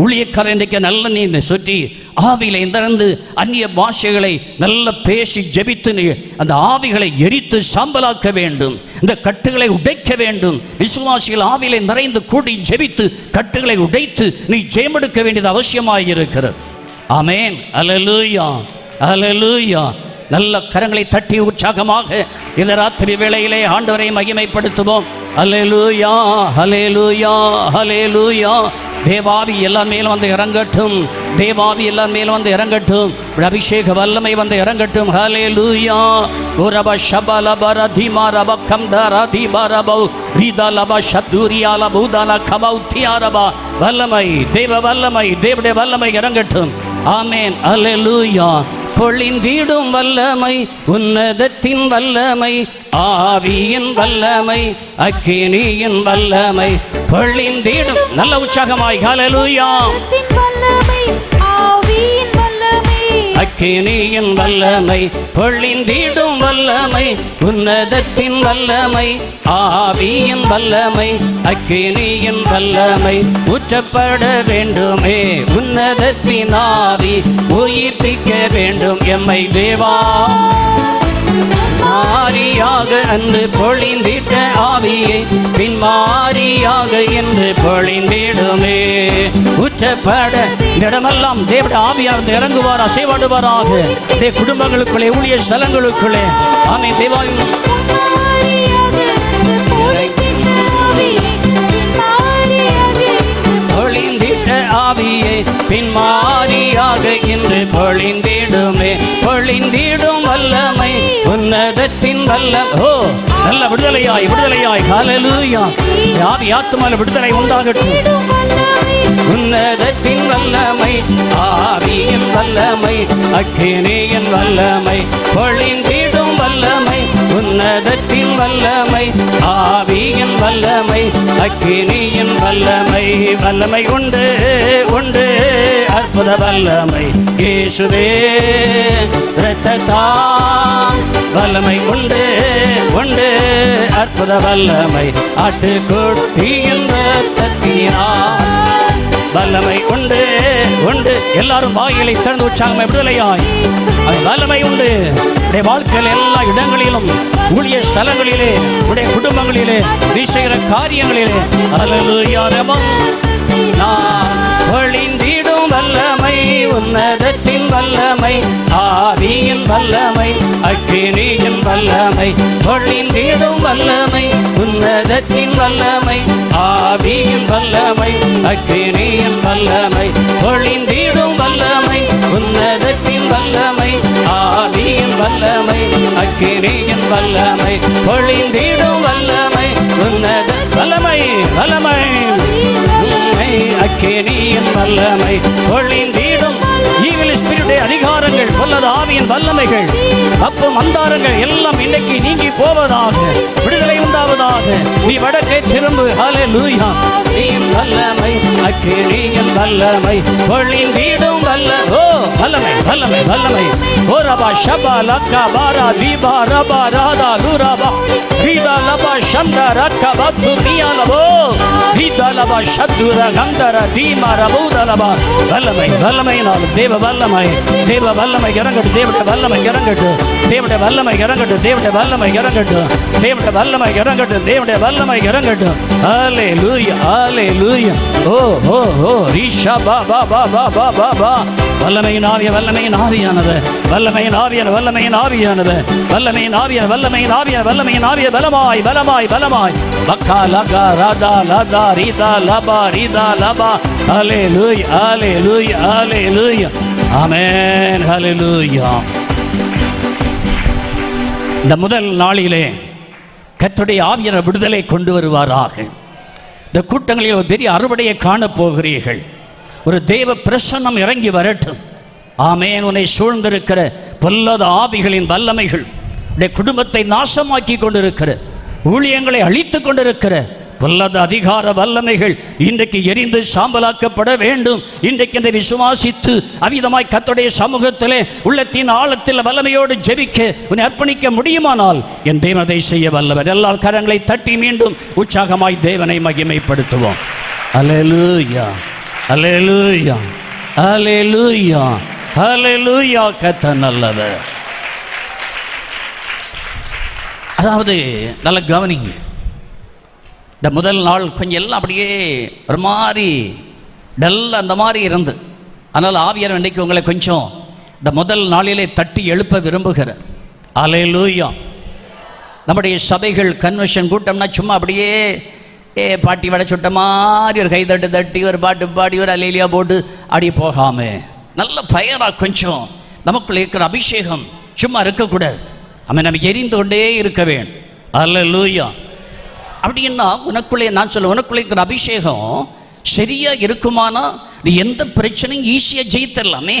ஊழியக்காரர் இன்றைக்கு நல்ல நீ சுற்றி ஆவிகளை திறந்து அந்நிய பாஷைகளை நல்ல பேசி ஜெபித்து அந்த ஆவிகளை எரித்து சாம்பலாக்க வேண்டும். இந்த கட்டுகளை உடைக்க வேண்டும். விசுவாசிகள் ஆவிகளை நிறைந்து கூடி ஜெபித்து கட்டுகளை உடைத்து நீ ஜெயமெடுக்க வேண்டியது அவசியமாயிருக்கிறது. ஆமென். அல்லேலூயா, அல்லேலூயா. நல்ல கரங்களை தட்டி உற்சாகமாக இந்த ராத்திரி வேளையிலே ஆண்டவரை மகிமைப்படுத்துவோம். அல்லேலூயா, அல்லேலூயா, அல்லேலூயா. தேவாவி எல்லார் மேலும் வந்து இறங்கட்டும். தேவாவி எல்லார் மேலும் வந்து இறங்கட்டும். அபிஷேக வல்லமை வந்து இறங்கட்டும். ஹல்லேலூயா. ஓரப ஷபலபர தீமாரப கம்தர தீபரப ரிதலப ஷதுரியால பூதல கமௌத்தியாரப. வல்லமை, தேவ வல்லமை, தேவனுடைய வல்லமை இறங்கட்டும். ஆமென். அல்லேலூயா. பொழிந்திடும் வல்லமை, உன்னதத்தின் வல்லமை, ஆவியின் வல்லமை, அக்கினியின் வல்லமை பொழிந்திடும். நல்ல உற்சாகமாய் ஹல்லேலூயா. அக்கினியின் வல்லமை பொழிந்திடும் வல்லமை, உன்னதத்தின் வல்லமை, ஆவியின் வல்லமை, அக்கினியின் வல்லமை ஊற்றப்பட வேண்டுமே. உன்னதத்தின் ஆவி உயிர்ப்பிக்க வேண்டும் எம்மை தேவா. மாரியாக அன்று பொழிந்திட்ட ஆவியை பின்மாரியாக என்று பொழிந்திடுமே. ஊற்றப்பட இடமெல்லாம் தேவட ஆவியானது இறங்குவார், அசைவாடுவாராக. குடும்பங்களுக்குள்ளே, ஊழிய ஸ்தலங்களுக்குள்ளே. ஆமென். தேவாயும் பொழிந்திட்ட ஆவியை பின்மாரியாக என்று பொழிந்திடுமே. பொழிந்திடும் வல்லமை, உன்னதத்தின் வல்லம். ஓ, நல்ல விடுதலையாய், விடுதலையாய். ஹல்லேலூயா. ஆவி ஆத்துமால விடுதலை உண்டாகட்டும். உன்னதத்தின் வல்லமை, ஆவியின் வல்லமை, அக்கினியின் வல்லமை பொழிந்திடும் வல்லமை, உன்னதத்தின் வல்லமை, ஆவியின் வல்லமை, அக்கினியின் வல்லமை. வல்லமை உண்டு, உண்டு, அற்புத வல்லமை இயேசுவே இரத்தத்தால். வல்லமை உண்டு, உண்டு, அற்புத வல்லமை ஆட்டுக்குட்டியின் இரத்தத்தினால். வல்லமை உண்டு, உண்டு. எல்லாரும் வாயிலை திறந்து உற்சாகமாய் விடுதலையாய். வல்லமை உண்டு. உடைய வாழ்க்கையில் எல்லா இடங்களிலும், ஊழிய ஸ்தலங்களிலே, உடைய குடும்பங்களிலே, நீ செய்கிற காரியங்களிலே. அல்லேலூயா. நான் பொழிந்திடும் வல்லமை, உன்னதத்தின் வல்லமை, ஆவியின் வல்லமை, அக்கினியின் வல்லமை பொழிந்திடும் வல்லமை, உன்னதத்தின் வல்லமை, ஆவியின் வல்லமை, அக்கினியின் வல்லமை பொழிந்திடும் வல்லமை, உன்னதத்தின் வல்லமை, ஆவியின் வல்லமை, அக்கினியின் வல்லமை பொழிந்திடும் வல்லமை, உன்னத வல்லமை, வல்லமை, அக்கினியின் வல்லமை பொழிந்திடும். ஈவில் ஸ்பிரிட்டுடைய அதிகாரங்கள், பொல்லாத ஆவியின் வல்லமைகள், அப்பு மந்தாரங்கள் எல்லாம் இன்னைக்கு நீங்கி போவதாக. விடுதலை உண்டாவதாக. நீ வடக்கே திரும்பு. ஹல்லேலூயா. வல்லமை, அக்கினியின் வல்லமை பொழிந்திடும் வல்லமை. ஓ, வல்லமை, வல்லமை, வல்லமை. ஓ ரபா ஷபா லக்கா பாரா தீபா ரபா ராதா லூராபா ரீதா லபா ஷந்தா ரக்கா பத்து நியாலபோ ரீதா லபா ஷத்துர கந்தர தீமா ரபூதலபா. வல்லமை, வல்லமையினால் தேவ வல்லமை, தேவ வல்லமை இறங்கட்டும். தேவனுடைய வல்லமை இறங்கட்டும். தேவனுடைய வல்லமை இறங்கட்டும். தேவனுடைய வல்லமை இறங்கட்டும். தேவனுடைய வல்லமை இறங்கட்டும். தேவனுடைய வல்லமை இறங்கட்டும். ஹல்லேலூயா, ஹல்லேலூயா. ஓ, ஓ, ஓ, ரீஷா பா பா பா பா பா பா பா. வல்லமையின் ஆவிய, வல்லமையின் ஆவியானது, வல்லமையின் ஆவியான, வல்லமையின் ஆவியானது, வல்லமையின் ஆவிய, வல்லமையின் ஆவிய, வல்லமையின் ஆவிய பலமாய், பலமாய், பலமாய். பக்கா லகா ராதா லதா ரீதா லபா ரீதா லபா. ஹல்லேலூயா, ஹல்லேலூயா, ஹல்லேலூயா. ஆமென். ஹல்லேலூயா. இந்த முதல் நாளிலே கர்த்தருடைய ஆவியான விடுதலை கொண்டு வருவாராக. இந்த கூட்டங்களில் ஒரு பெரிய அறுவடையை காணப்போகிறீர்கள். ஒரு தேவ பிரசன்னம் இறங்கி வரட்டும். ஆமென். உன்னை சூழ்ந்திருக்கிற பொல்லாத ஆவிகளின் வல்லமைகள், உடைய குடும்பத்தை நாசமாக்கி கொண்டிருக்கிற, ஊழியங்களை அழித்து கொண்டிருக்கிற பொல்லாத அதிகார வல்லமைகள் இன்றைக்கு எரிந்து சாம்பலாக்கப்பட வேண்டும். இன்றைக்கு இந்த விசுவாசித்து அவிதமாய் கர்த்தருடைய சமூகத்திலே உள்ளத்தின் ஆழத்தில் வல்லமையோடு ஜெபிக்க உன்னை அர்ப்பணிக்க முடியுமானால் என் தேவன் அதை செய்ய வல்லவர். எல்லார் கரங்களை தட்டி மீண்டும் உற்சாகமாய் தேவனை மகிமைப்படுத்துவோம். அல்லேலூயா, அல்லேலூயா, அல்லேலூயா, அல்லேலூயா. கர்த்தர் நல்லவர். அதாவது நல்ல கவனிங்க, இந்த முதல் நாள் கொஞ்சம் எல்லாம் அப்படியே ஒரு மாதிரி டல் அந்த மாதிரி இருந்து, அதனால் ஆவியானவர் இன்றைக்கு உங்களை கொஞ்சம் இந்த முதல் நாளிலே தட்டி எழுப்ப விரும்புகிறார். அல்லேலூயா. நம்முடைய சபைகள் கன்வென்ஷன் கூட்டம்னா சும்மா அப்படியே பாட்டி வடை சுட்ட மாதிரி ஒரு கைதட்டு தட்டி ஒரு பாட்டு பாடி ஒரு அல்லேலூயா போட்டு அப்படியே போகாம நல்ல ஃபயராக கொஞ்சம் நமக்குள்ள இருக்கிற அபிஷேகம் சும்மா இருக்கக்கூடாது. அவன் நம்ம எரிந்து கொண்டே இருக்க வேண்டும். அல்லேலூயா. அப்படின்னா உனக்குள்ளே நான் சொல்ல, உனக்குள்ளே இருக்கிற அபிஷேகம் சரியா இருக்குமானா நீ எந்த பிரச்சனையும் ஈஸியா ஜெயித்தரலாமே.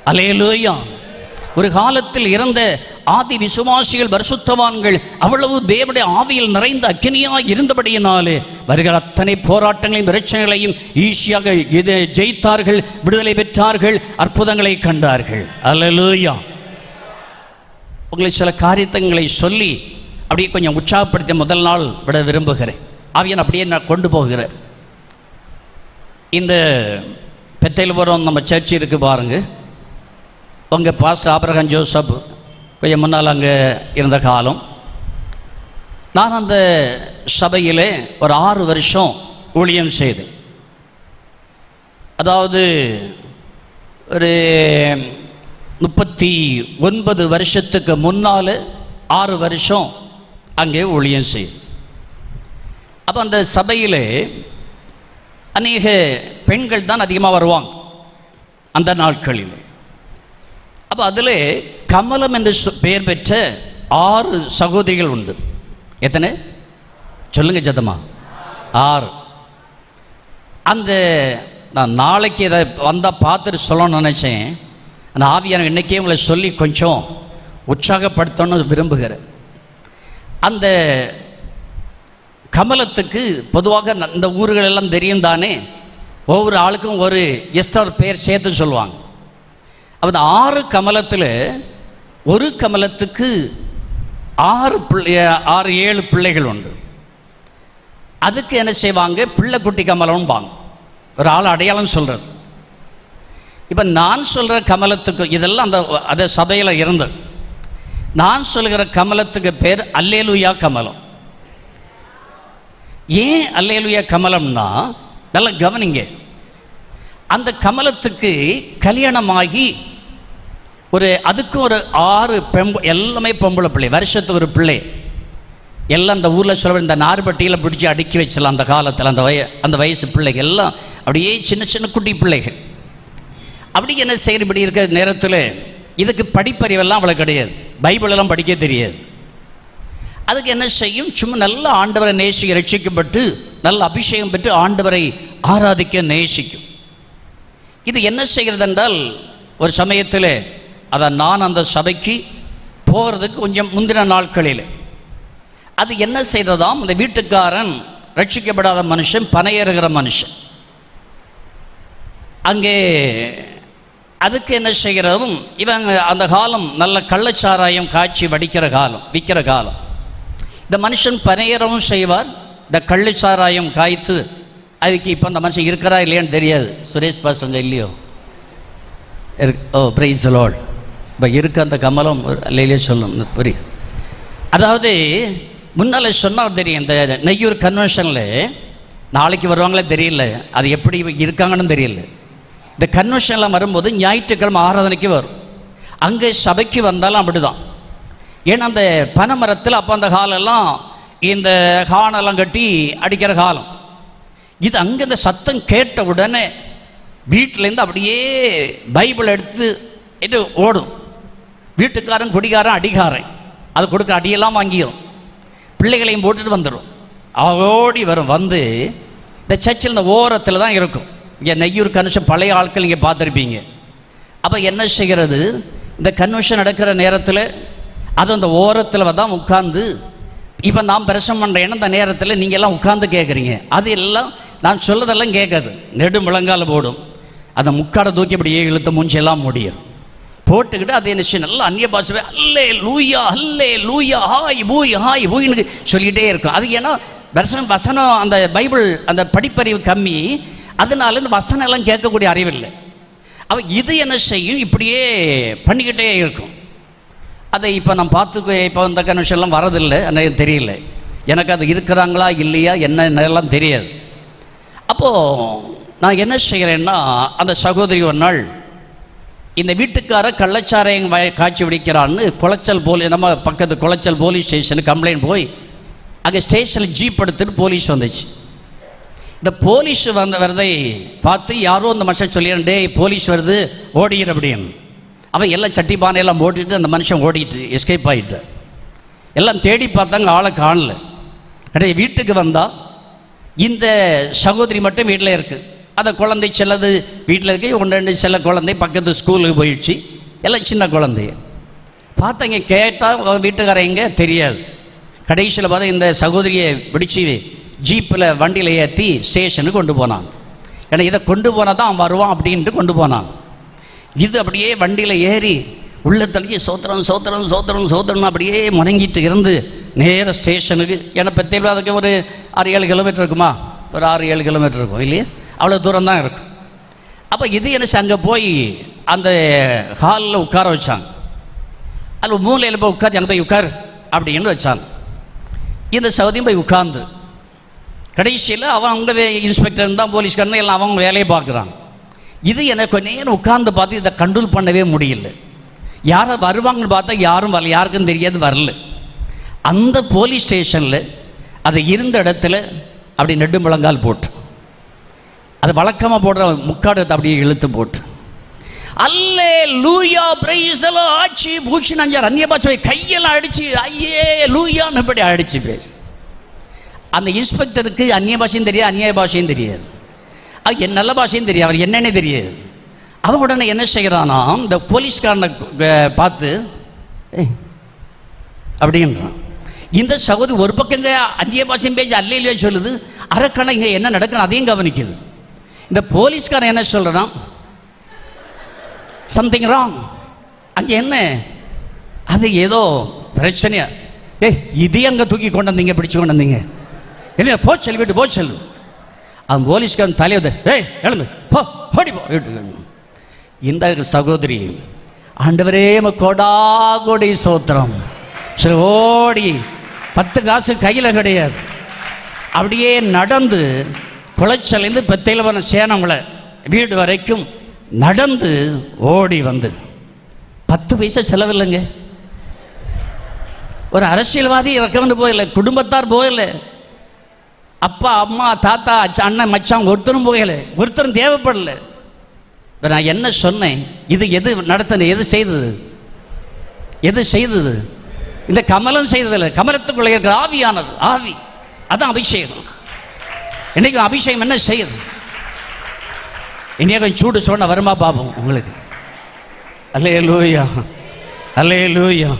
அல்லேலூயா. ஒரு காலத்தில் இருந்த ஆதி விசுவாசிகள் பரிசுத்தவான்கள் அவ்வளவு தேவனுடைய ஆவியில் நிறைந்த அக்கினியாய் இருந்தபடியினாலே வருகிற அத்தனை போராட்டங்களையும் பிரச்சனைகளையும் ஈஸியாக ஜெயித்தார்கள், விடுதலை பெற்றார்கள், அற்புதங்களை கண்டார்கள். அல்லேலூயா. உங்களை சில காரியங்களை சொல்லி அப்படியே கொஞ்சம் உற்சாகப்படுத்தி முதல் நாள் விட விரும்புகிறேன். ஆவியானவர் அப்படியே நான் கொண்டு போகிறேன். இந்த பெத்தேல்புரம் நம்ம சர்ச் இருக்கு பாருங்க. உங்கள் பாஸ்டர் ஆபிரகாம் ஜோசப் கொஞ்சம் முன்னால் அங்கே இருந்த காலம். நான் அந்த சபையில் ஒரு 6 வருஷம் ஊழியம் செய்தேன். அதாவது ஒரு 39 வருஷத்துக்கு முன்னால் 6 வருஷம் அங்கே ஊழியம் செய்தேன். அப்போ அந்த சபையில் அநேக பெண்கள் தான் அதிகமாக வருவாங்க அந்த நாட்களில். அப்போ அதில் கமலம் என்று பெயர் பெற்ற 6 சகோதரிகள் உண்டு. எத்தனை சொல்லுங்க சத்தமா? 6. அந்த நான் நாளைக்கு இதை வந்தால் பார்த்துட்டு சொல்லணும்னு நினச்சேன். ஆனால் ஆவியானவர் இன்றைக்கே உங்களை சொல்லி கொஞ்சம் உற்சாகப்படுத்தணும்னு விரும்புகிறேன். அந்த கமலத்துக்கு பொதுவாக இந்த ஊர்கள் எல்லாம் தெரியும் தானே, ஒவ்வொரு ஆளுக்கும் ஒரு எஸ்டர் பெயர் சேர்த்து சொல்லுவாங்க. அப்போ 6 கமலத்தில் ஒரு கமலத்துக்கு 6-7 பிள்ளைகள் உண்டு. அதுக்கு என்ன செய்வாங்க, பிள்ளைக்குட்டி கமலம்பாங்க. ஒரு ஆள் அடையாளம் சொல்கிறது. இப்போ நான் சொல்கிற கமலத்துக்கு இதெல்லாம் அந்த சபையில் இருந்தது. நான் சொல்கிற கமலத்துக்கு பேர் அல்லேலூயா கமலம். ஏன் அல்லேலூயா கமலம்னா நல்லா கவனிங்க. அந்த கமலத்துக்கு கல்யாணமாகி அதுக்கும் ஒரு 6 எல்லாமே பொம்பளை பிள்ளை, வருஷத்துக்கு ஒரு பிள்ளை. எல்லாம் அந்த ஊரில் சொல்ல இந்த நார்பட்டியில் பிடிச்சி அடுக்கி வச்சலாம் அந்த காலத்தில். அந்த வயசு பிள்ளைகள் எல்லாம் அப்படியே சின்ன சின்ன குட்டி பிள்ளைகள். அப்படி என்ன செய்கிற இப்படி இருக்கிற நேரத்தில் இதுக்கு படிப்பறிவெல்லாம் அவ்வளோ கிடையாது, பைபிளெல்லாம் படிக்க தெரியாது. அதுக்கு என்ன செய்யும், சும்மா நல்ல ஆண்டவரை நேசிக்க ரட்சிக்கப்பட்டு நல்ல அபிஷேகம் பெற்று ஆண்டவரை ஆராதிக்க நேசிக்கும். இது என்ன செய்கிறது என்றால், ஒரு சமயத்தில் நான் அந்த சபைக்கு போகிறதுக்கு கொஞ்சம் முந்தின நாட்களில் அது என்ன செய்ததாம், அந்த வீட்டுக்காரன் ரட்சிக்கப்படாத மனுஷன், பனையேறுகிற மனுஷன். அங்கே அதுக்கு என்ன செய்கிறதும் இவங்க அந்த காலம் நல்ல கள்ளச்சாராயம் காய்ச்சி விற்கிற காலம். இந்த மனுஷன் பனையேறவும் செய்வார், இந்த கள்ளச்சாராயம் காய்த்து அதுக்கு. இப்போ அந்த மனுஷன் இருக்கிறா இல்லையான்னு தெரியாது. சுரேஷ் பாஸ்டர் இல்லையோ? ஓ பிரைஸ் தி லார்ட். இப்போ இருக்க அந்த கமலம் இல்லையே சொல்லும் புரியுது. அதாவது முன்னால் சொன்னால் தெரியும், இந்த நெய்யூர் கன்வென்ஷனில் நாளைக்கு வருவாங்களே தெரியல, அது எப்படி இருக்காங்கன்னு தெரியல. இந்த கன்வென்ஷன்லாம் வரும்போது ஞாயிற்றுக்கிழமை ஆராதனைக்கு வரும். அங்கே சபைக்கு வந்தாலும் அப்படி தான். ஏன்னா அந்த பனைமரத்தில் அப்போ அந்த காலெல்லாம் இந்த ஹானெல்லாம் கட்டி அடிக்கிற காலம் இது. அங்கே இந்த சத்தம் கேட்ட உடனே வீட்டிலேருந்து அப்படியே பைபிள் எடுத்து ஓடும். வீட்டுக்காரன் குடிகாரன் அடிகாரன் அது கொடுக்குற அடியெல்லாம் வாங்கிடும், பிள்ளைகளையும் போட்டுட்டு வந்துடும். ஓடி வரும். வந்து இந்த சர்ச்சில் இந்த ஓரத்தில் தான் இருக்கும். இங்கே நெய்யூர் கன்வென்ஷன் பழைய ஆட்கள் இங்கே பார்த்துருப்பீங்க. அப்போ என்ன செய்கிறது, இந்த கன்வென்ஷன் நடக்கிற நேரத்தில் அது அந்த ஓரத்தில் தான் உட்கார்ந்து இப்போ நான் பிரசம் பண்ணுறேன் அந்த நேரத்தில் நீங்கள் எல்லாம் உட்கார்ந்து கேட்குறீங்க. அது எல்லாம் நான் சொல்லதெல்லாம் கேட்காது, நெடு முழங்கால போடும். அந்த முக்காடை தூக்கி அப்படியே இழுத்து மூஞ்செல்லாம் முடியும் போட்டுக்கிட்டு அதே நிச்சயம் நல்லா அந்நிய பாஷை அல்லே லூயா ஹாய் பூயின்னு சொல்லிகிட்டே இருக்கும். அது ஏன்னா வசனம் அந்த பைபிள் அந்த படிப்பறிவு கம்மி, அதனால இந்த வசனம் எல்லாம் கேட்கக்கூடிய அறிவில்லை. அவன் இது என்ன செய்யும், இப்படியே பண்ணிக்கிட்டே இருக்கும். அதை இப்போ நான் பார்த்துக்க, இப்போ இந்த கனெக்ஷன்லாம் வரதில்லை, எனக்கு தெரியல, எனக்கு அது இருக்கிறாங்களா இல்லையா என்னெல்லாம் தெரியாது. அப்போது நான் என்ன செய்கிறேன்னா, அந்த சகோதரி ஒரு நாள் இந்த வீட்டுக்கார கள்ளச்சாரையும் காட்சி விடிக்கிறான்னு குளச்சல் நம்ம பக்கத்து குளச்சல் போலீஸ் ஸ்டேஷனுக்கு கம்ப்ளைண்ட் போய் அங்கே ஸ்டேஷனில் ஜீப் எடுத்துட்டு போலீஸ் வந்துச்சு. இந்த போலீஸ் வரதை பார்த்து யாரோ இந்த மனுஷன் சொல்லிடுறேன், டே போலீஸ் வருது ஓடிக்கிற அப்படின்னு. அவன் எல்லாம் சட்டி பானையெல்லாம் போட்டுட்டு அந்த மனுஷன் ஓடிட்டு எஸ்கேப் ஆகிட்டு. எல்லாம் தேடி பார்த்தாங்க, ஆளை காணல. நிறைய வீட்டுக்கு வந்தால் இந்த சகோதரி மட்டும் வீட்டில் இருக்குது. அந்த குழந்தை செல்லது வீட்டில் இருக்குது, 1-2 செல்ல குழந்தை பக்கத்து ஸ்கூலுக்கு போயிடுச்சு, எல்லாம் சின்ன குழந்தைய பார்த்தாங்க. கேட்டால் வீட்டுக்காரங்க தெரியாது. கடைசியில் பார்த்தா இந்த சகோதரியை பிடிச்சி ஜீப்பில் வண்டியில் ஏற்றி ஸ்டேஷனுக்கு கொண்டு போனாங்க. ஏன்னா இதை கொண்டு போனால் தான் அவன் வருவான் அப்படின்ட்டு கொண்டு போனாங்க. இது அப்படியே வண்டியில் ஏறி உள்ள தள்ளி சோத்திரம் அப்படியே முணங்கிட்டு இருந்து நேராக ஸ்டேஷனுக்கு. ஏன்னா பெத்தேவில் அதுக்கு ஒரு 6-7 கிலோமீட்டர் இருக்குமா, ஒரு 6-7 கிலோமீட்டர் இருக்கும் இல்லையா, அவ்வளோ தூரம் தான் இருக்கும். அப்போ இது என்ன அங்கே போய் அந்த ஹாலில் உட்கார வச்சாங்க. அதில் மூலையில் போய் உட்காந்து அங்கே போய் உட்காரு அப்படின்னு வச்சாங்க. இந்த சகோதரியும் போய் உட்கார்ந்து கடைசியில் அவங்க இன்ஸ்பெக்டர் தான் போலீஸ்காரன் எல்லாம் அவங்க வேலையை பார்க்குறாங்க. இது எனக்கு நேரம் உட்கார்ந்து பார்த்து இதை கண்ட்ரோல் பண்ணவே முடியல. யாரை வருவாங்கன்னு பார்த்தா யாரும் வரல, யாருக்கும் தெரியாது வரல. அந்த போலீஸ் ஸ்டேஷனில் அது இருந்த இடத்துல அப்படி நெடு முழங்கால் போட்டு, அது வழக்கமாக போடுற முக்காடு அப்படியே இழுத்து போட்டு அல்லே லூயா பிரைஸ் தி லார்ட் ஆச்சி பூச்சி நஞ்சார் அந்நிய பாஷை கையெல்லாம் அடிச்சு ஐயே லூயான்னு இப்படி அடிச்சு பேசு. அந்த இன்ஸ்பெக்டருக்கு அந்நிய பாஷையும் தெரியாது, அந்நிய பாஷையும் தெரியாது, அது என் நல்ல பாஷையும் தெரியாது, அவர் என்னன்னே தெரியாது. அவன் உடனே என்ன செய்கிறானா, இந்த போலீஸ்காரனை பார்த்து அப்படின்றான். இந்த சகோதரி ஒரு பக்கங்க அந்நிய பாஷையும் பேசி அல்லையிலே சொல்லுது, அரக்கணை இங்கே என்ன நடக்குன்னு அதையும் கவனிக்குது. இந்த போலீஸ்காரன் என்ன சொல்கிறான், சம்திங் ராங், அங்கே என்ன அது ஏதோ பிரச்சனையா, இது அங்கே தூக்கி கொண்டு வந்தீங்க, பிடிச்சு கொண்டு வந்தீங்க, என்ன போ செல் வீட்டு போ செல்லு. அவன் போலீஸ்காரன் தலையை எழுந்து போ ஓடி போ வீட்டுக்கு. இந்த சகோதரி ஆண்டவரே கோடா கோடி சோத்திரம் சரி ஓடி 10 காசு கையில் கிடையாது, அப்படியே நடந்து குளச்சலேருந்து பெத்தையில் சேனங்களை வீடு வரைக்கும் நடந்து ஓடி வந்து 10 பைசா செலவில்லைங்க. ஒரு அரசியல்வாதி இறக்கம்னு போயில, குடும்பத்தார் போயில, அப்பா அம்மா தாத்தா அண்ணன் மச்சான் ஒருத்தரும் போகல, ஒருத்தரும் தேவைப்படல. இப்போ நான் என்ன சொன்னேன், இது எது நடத்தின, எது செய்தது, எது செய்தது? இந்த கமலம் செய்ததில்லை, கமலத்துக்குள்ளே இருக்கிற ஆவியானது, ஆவி அதான் அபிஷேகம். இன்னைக்கு அபிஷேகம் என்ன செய்யுது? இனியே கொஞ்சம் சூடு சொன்ன வருமா பாபம் உங்களுக்கு? அல்லேலூயா அல்லேலூயா.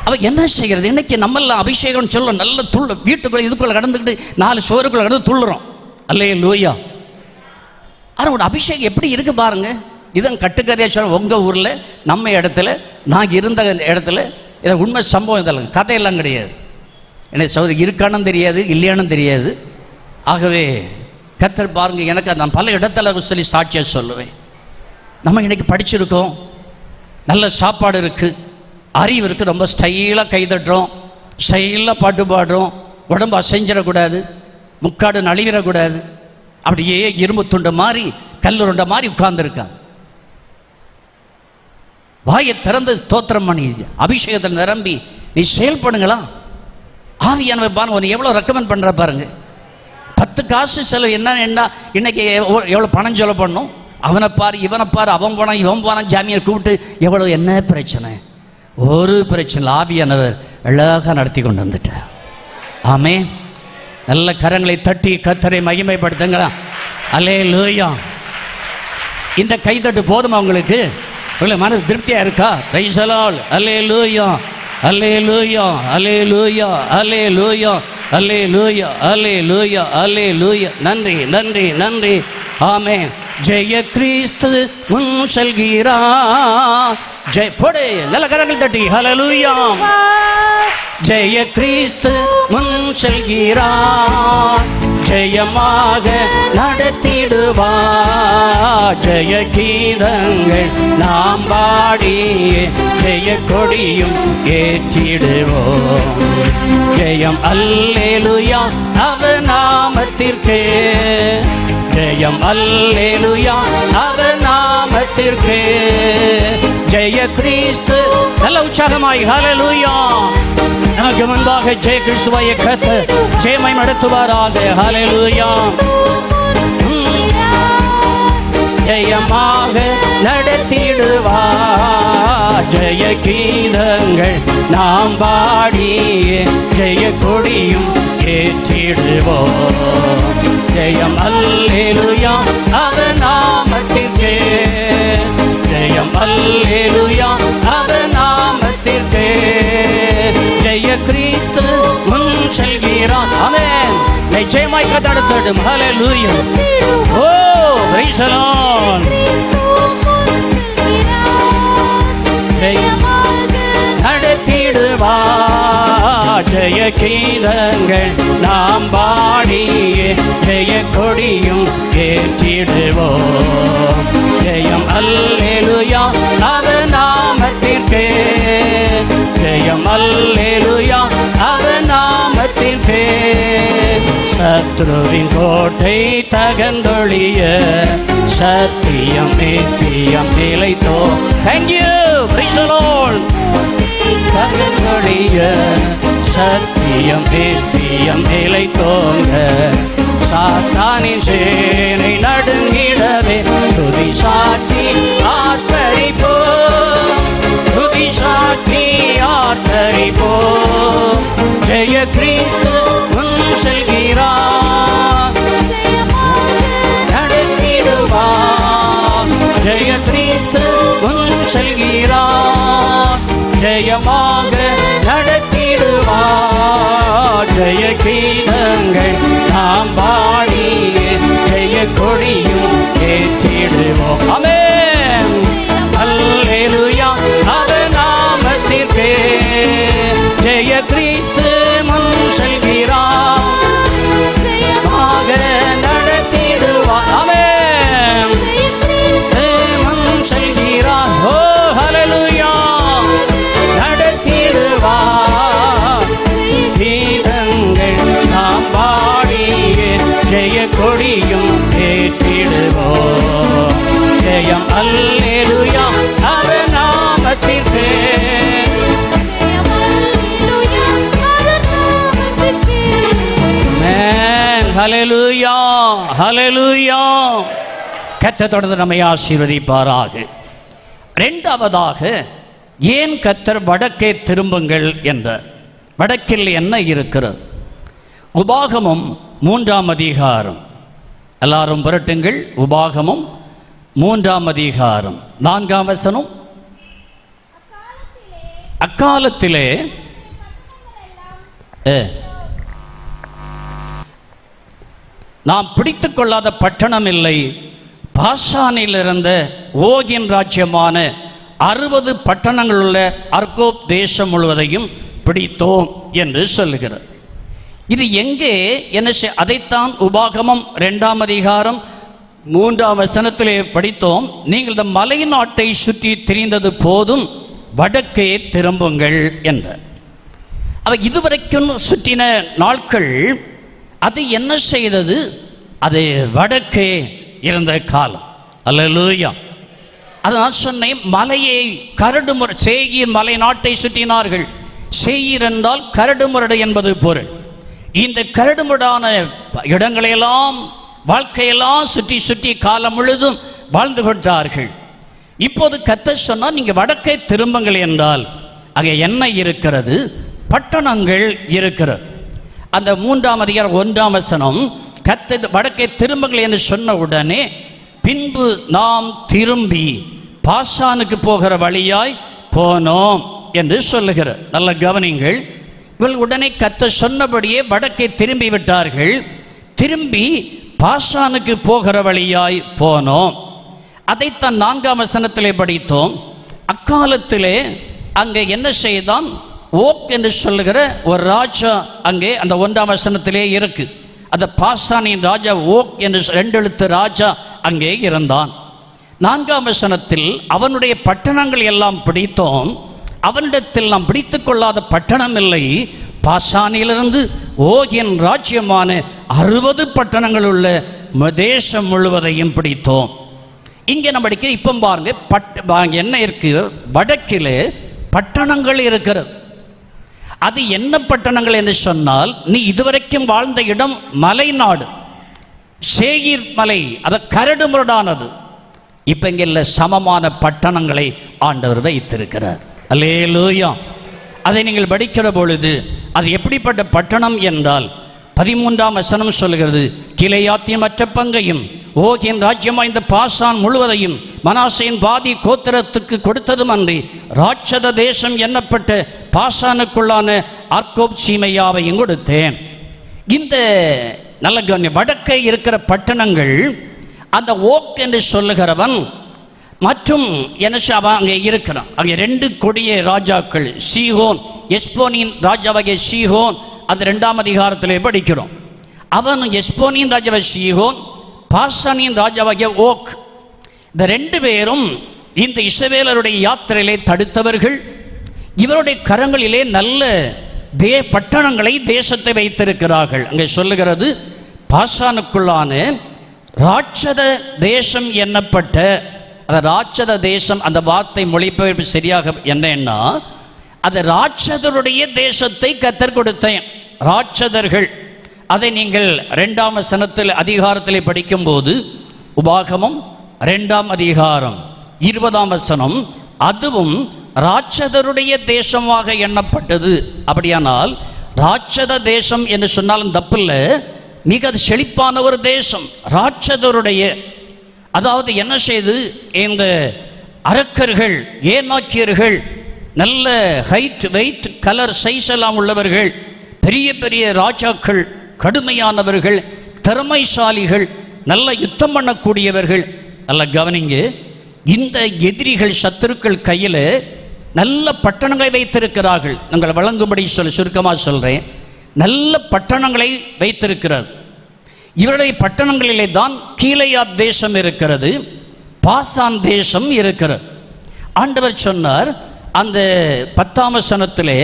அவ என்ன செய்கிறது? இன்னைக்கு நம்மெல்லாம் அபிஷேகம் சொல்ல நல்ல துள்ள வீட்டுக்குள்ள இதுக்குள்ள கடந்துக்கிட்டு 4 சோறுக்குள்ள கடந்து துள்ளுறோம். அல்லேலூயா. ஆனால் அபிஷேகம் எப்படி இருக்கு பாருங்க. இதன் கட்டுக்கதையா சொல்ல, உங்க ஊர்ல நம்ம இடத்துல நான் இருந்த இடத்துல இதை உண்மை சம்பவம், இதெல்லாம் கதையெல்லாம் கிடையாது. எனக்கு சௌதரி இருக்கானும் தெரியாது, இல்லையானும் தெரியாது. ஆகவே கர்த்தர் பாருங்க, எனக்கு நான் பல இடத்துல சொல்லி சாட்சியாக சொல்லுவேன். நம்ம இன்னைக்கு படிச்சிருக்கோம், நல்ல சாப்பாடு இருக்குது, அறிவு இருக்குது, ரொம்ப ஸ்டைலாக கைதட்டுறோம், ஸ்டைலாக பாட்டு பாடுறோம், உடம்பு அசைஞ்சிடக்கூடாது, முக்காடு நழுவிடக்கூடாது, அப்படியே இரும்பு துண்டை மாதிரி கல்லுருண்டை மாதிரி உட்கார்ந்துருக்காங்க. வாயை திறந்து தோத்திரம் பண்ணி அபிஷேகத்தில் நிரம்பி நீ செயல்படுங்களா. ஆவியானவர் பாருங்க உன்னை எவ்வளோ ரெக்கமெண்ட் பண்ணுற பாருங்க. 10 காசு செலவு என்ன இன்னைக்கு எவ்வளோ பணம் செலவு பண்ணும், அவனை பாரு இவனை பாரு, அவன் போனான் இவன் போனான், ஜாமியை கூப்பிட்டு எவ்வளோ என்ன பிரச்சனை, ஒரு பிரச்சனை ஆவியானவர் அழகாக நடத்தி கொண்டு வந்துட்டார். ஆமே. நல்ல கரங்களை தட்டி கர்த்தரை மகிமைப்படுத்துங்களா. அல்லேலூயா. இந்த கைதட்டு போதுமா உங்களுக்கு? மனசு திருப்தியா இருக்கா? Praise the Lord. அல்லேலூயா. அல்லேலூயா அல்லேலூயா அல்லேலூயா அல்லேலூயா அல்லேலூயா அல்லேலூயா. நன்றி நன்றி நன்றி. ஆமென். ஜெய கிறிஸ்து முன் செல்கிறார். ஜெய போடு நல்ல கரங்கள் தட்டி ஹல்லேலூயா. ஜெய கிறிஸ்து முன் செல்கிறார், ஜெயமாக நடத்திடுவார். ஜெய கீதங்கள் நாம் பாடி ஜெய கொடியும் ஏற்றிடுவோம். ஜெயம் அல்லேலூயா அவர் நாமத்திற்கு, ஜெயம் அல்லேலூயா அவர் நாமத்திற்கு. ஜெய கிறிஸ்து. நல்ல உற்சாகமாய் ஹல்லேலூயா. நமக்கு முன்பாக ஜெய கிறிஸ்துவை கர்த்தர் ஜெயமாய் நடத்துவாராக. ஹல்லேலூயா. ஜெயமாக நடத்திடுவார். ஜெய கீதங்கள் நாம் பாடி ஜெய கொடியும் ஏற்றிடுவோம். ஜெயம் அல்லேலூயா அவர் நாமத்திற்கு, ஜெயம் அல்லேலூயா அவர் நாமத்திற்கு. ஜெய கிறிஸ்து முன் செல்கிறான். ஆமென். நிச்சயமாய் கதடத்தடும். ஹல்லேலூயா. ஓ பிரைஸ் தி லார்ட். நடத்திடுவார். ஜெய கீதங்கள் நாம் பாடியே ஜெய கொடியும் ஏற்றிடுவோம். ஜெயம் அல்லேலூயா அவர் நாமத்திற்கு, ஜெயம் அல்லேலூயா அவர் நாமத்திற்கு. சத்ருவின் கோட்டை தகர்ந்தொழிய சத்தியம் நித்தியம் நிலைத்தோ. Thank you. Praise the Lord. தகர்ந்தொழிய சத்தியம் நித்தியம் நிலைத்தோங்க. சாத்தானின் சேனை நடுங்கிடவே துதி சாட்சி ஆர்ப்பரிப்போம், துதி சாட்சி ஆர்ப்பரிப்போம். ஜெய கிறிஸ்து முன் செல்கிறார், நடத்திடுவார். ஜெய கிறிஸ்து முன் செல்கிறார், ஜெயமாக நடத்திடுவார். ஜெய கீதங்கள் நாம் பாடி ஜெய கொடியும் ஏற்றிடுவோம். ஆமென். அல்லேலூயா அவர் நாமத்திற்கு. ஜெய கிறிஸ்து முன் செல்கிறார், ஆக நடத்திடுவார். ஆமென். முன் செல்கிறார். ஓ ஹல்லேலூயா. நடத்திடுவார். கீதங்கள் நாம் பாடியே ஜெய கொடியும் ஏற்றிடுவோம். ஜெயம் அல்லேலூயா அவர் நாமத்திற்கு. ஹல்லேலூயா ஹல்லேலூயா. கர்த்தர் தொடர்ந்து நம்மை ஆசீர்வதிப்பாராக. இரண்டாவதாக ஏன் கர்த்தர் வடக்கே திரும்புங்கள் என்றார்? வடக்கில் என்ன இருக்கிறது? உபாகமம் 3ஆம் அதிகாரம். எல்லாரும் புரட்டுங்கள். உபாகமம் 3ஆம் அதிகாரம் 4ஆம் வசனம். அக்காலத்திலே நாம் பிடித்துக் கொள்ளாத பட்டணம் இல்லை. பாஷானில் இருந்த ஓகின் ராஜ்யமான 60 பட்டணங்கள் உள்ள அர்கோப் தேசம் முழுவதையும் பிடித்தோம் என்று சொல்லுகிறார். இது எங்கே என்ன? அதைத்தான் உபாகமம் 2ஆம் அதிகாரம் 3ஆம் வசனத்திலே படித்தோம். நீங்கள் இந்த மலை நாட்டை சுற்றி திரிந்தது போதும், வடக்கே திரும்புங்கள் என்றார். அவ இதுவரைக்கும் சுற்றின நாட்கள் அது என்ன செய்தது? அது வடக்கே இருந்த காலம். அல்லேலூயா. அதான் சொன்னேன், மலையை கரடுமுறை சேயீர் மலை நாட்டை சுற்றினார்கள். சேயீர் என்றால் கரடுமுரடு என்பது பொருள். இந்த கரடுமுரடான இடங்களையெல்லாம் வாழ்க்கையெல்லாம் சுற்றி சுற்றி காலம் முழுதும் வாழ்ந்து கொண்டார்கள். இப்போது கர்த்தர் சொன்னால் நீங்கள் வடக்கே திரும்புங்கள் என்றால் அங்கே என்ன இருக்கிறது? பட்டணங்கள் இருக்கிறது. அந்த 3ஆம் அதிகாரம் 1ஆம் வசனம், கர்த்தர் வடக்கே திரும்புங்கள் என்று சொன்ன உடனே, பின்பு நாம் திரும்பி பாசானுக்கு போகிற வழியாய் போனோம் என்று சொல்லுகிறார். நல்ல கவனிங்கள். இவள் உடனே கர்த்தர் சொன்னபடியே வடக்கே திரும்பி விட்டார்கள். திரும்பி பாசானுக்கு போகிற வழியாய் போனோம். அதைத்தான் 4ஆம் வசனத்திலே படித்தோம். அக்காலத்திலே அங்கே என்ன செய்தான்? ஓக் என்று சொல்லுகிற ஒரு ராஜா அங்கே அந்த 1ஆம் வசனத்திலே இருக்கு. அந்த பாசானின் ராஜா ஓக் என்று 2 எழுத்து ராஜா அங்கே இருந்தான். 4ஆம் வசனத்தில் அவனுடைய பட்டணங்கள் எல்லாம் பிடித்தோம், அவனிடத்தில் நாம் பிடித்து கொள்ளாத பட்டணம் இல்லை. பாசானிலிருந்து ஓகின் ராஜ்யமான 60 பட்டணங்கள் உள்ள தேசம் முழுவதையும் பிடித்தோம். இங்கே நம்ம படிக்க இப்போ பாருங்க, என்ன இருக்கு? வடக்கிலே பட்டணங்கள் இருக்கிறது. அது என்ன பட்டணங்கள் என்று சொன்னால், நீ இதுவரைக்கும் வாழ்ந்த இடம் மலைநாடு, சேயீர் மலை, அது கரடு முரடானது. இப்போ இங்கே இல்லை, சமமான பட்டணங்களை ஆண்டவர் வைத்திருக்கிறார். அல்லேலூயா. அதை நீங்கள் படிக்கிற பொழுது அது எப்படிப்பட்ட பட்டணம் என்றால் 13ஆம் வசனம் சொல்கிறது, கிளையாத்தின் மற்ற பங்கையும் ஓகின் ராஜ்யமா இந்த பாசான் முழுவதையும் மனாசேயின் பாதி கோத்திரத்துக்கு கொடுத்ததும் அன்றி ராட்சத தேசம் எண்ணப்பட்ட பாசானுக்குள்ளான ஆர்கோப் சீமையாவையும் கொடுத்தேன். இந்த நல்ல கவனி, வடக்கே இருக்கிற பட்டணங்கள் அந்த ஓக் என்று சொல்லுகிறவன் மற்றும் என்ன அவன் அங்கே இருக்கிறான். அங்கே 2 கொடிய ராஜாக்கள், சீஹோன், எஸ்போனின் ராஜாவாகிய சீஹோன், அது 2ஆம் அதிகாரத்திலே படிக்கிறோம். அவன் எஸ்போனின் ராஜாவை சீஹோன், பாசானின் ராஜாவாகிய ஓக். இந்த 2 பேரும் இந்த இஸ்ரவேலருடைய யாத்திரையிலே தடுத்தவர்கள். இவருடைய கரங்களிலே நல்ல பட்டணங்களை, தேசத்தை வைத்திருக்கிறார்கள். அங்கே சொல்லுகிறது, பாசானுக்குள்ளான ராட்சத தேசம் எண்ணப்பட்ட, அந்த ராட்சத தேசம், அந்த வார்த்தை மொழிபெயர்ப்பு சரியாக என்னன்னா, அது ராட்சதருடைய தேசத்தை கர்த்தர் கொடுத்தேன். ராட்சதர்கள், அதை நீங்கள் 2ஆம் வசனத்தில் அதிகாரத்தில் படிக்கும்போது, உபாகமம் 2ஆம் அதிகாரம் 20ஆம் வசனம், அதுவும் ராட்சதருடைய தேசமாக எண்ணப்பட்டது. அப்படியானால் ராட்சத தேசம் என்று சொன்னாலும் தப்பில்லை, மிக செழிப்பான ஒரு தேசம். ராட்சதருடைய, அதாவது என்ன செய்து இந்த அரக்கர்கள், ஏனாக்கியர்கள், நல்ல ஹைட், வெயிட், கலர், சைஸ் எல்லாம் உள்ளவர்கள், பெரிய பெரிய ராஜாக்கள், கடுமையானவர்கள், திறமைசாலிகள், நல்ல யுத்தம் பண்ணக்கூடியவர்கள். நல்ல கவனிங்க, இந்த எதிரிகள், சத்துருக்கள் கையில் நல்ல பட்டணங்களை வைத்திருக்கிறார்கள். நாங்கள் வழங்கும்படி சுருக்கமாக சொல்கிறேன், நல்ல பட்டணங்களை வைத்திருக்கிறார். இவருடைய பட்டணங்களிலே தான் கீலேயாத் தேசம் இருக்கிறது, பாசான் தேசம் இருக்கிறது. ஆண்டவர் சொன்னார், அந்த 10ஆம் வசனத்திலே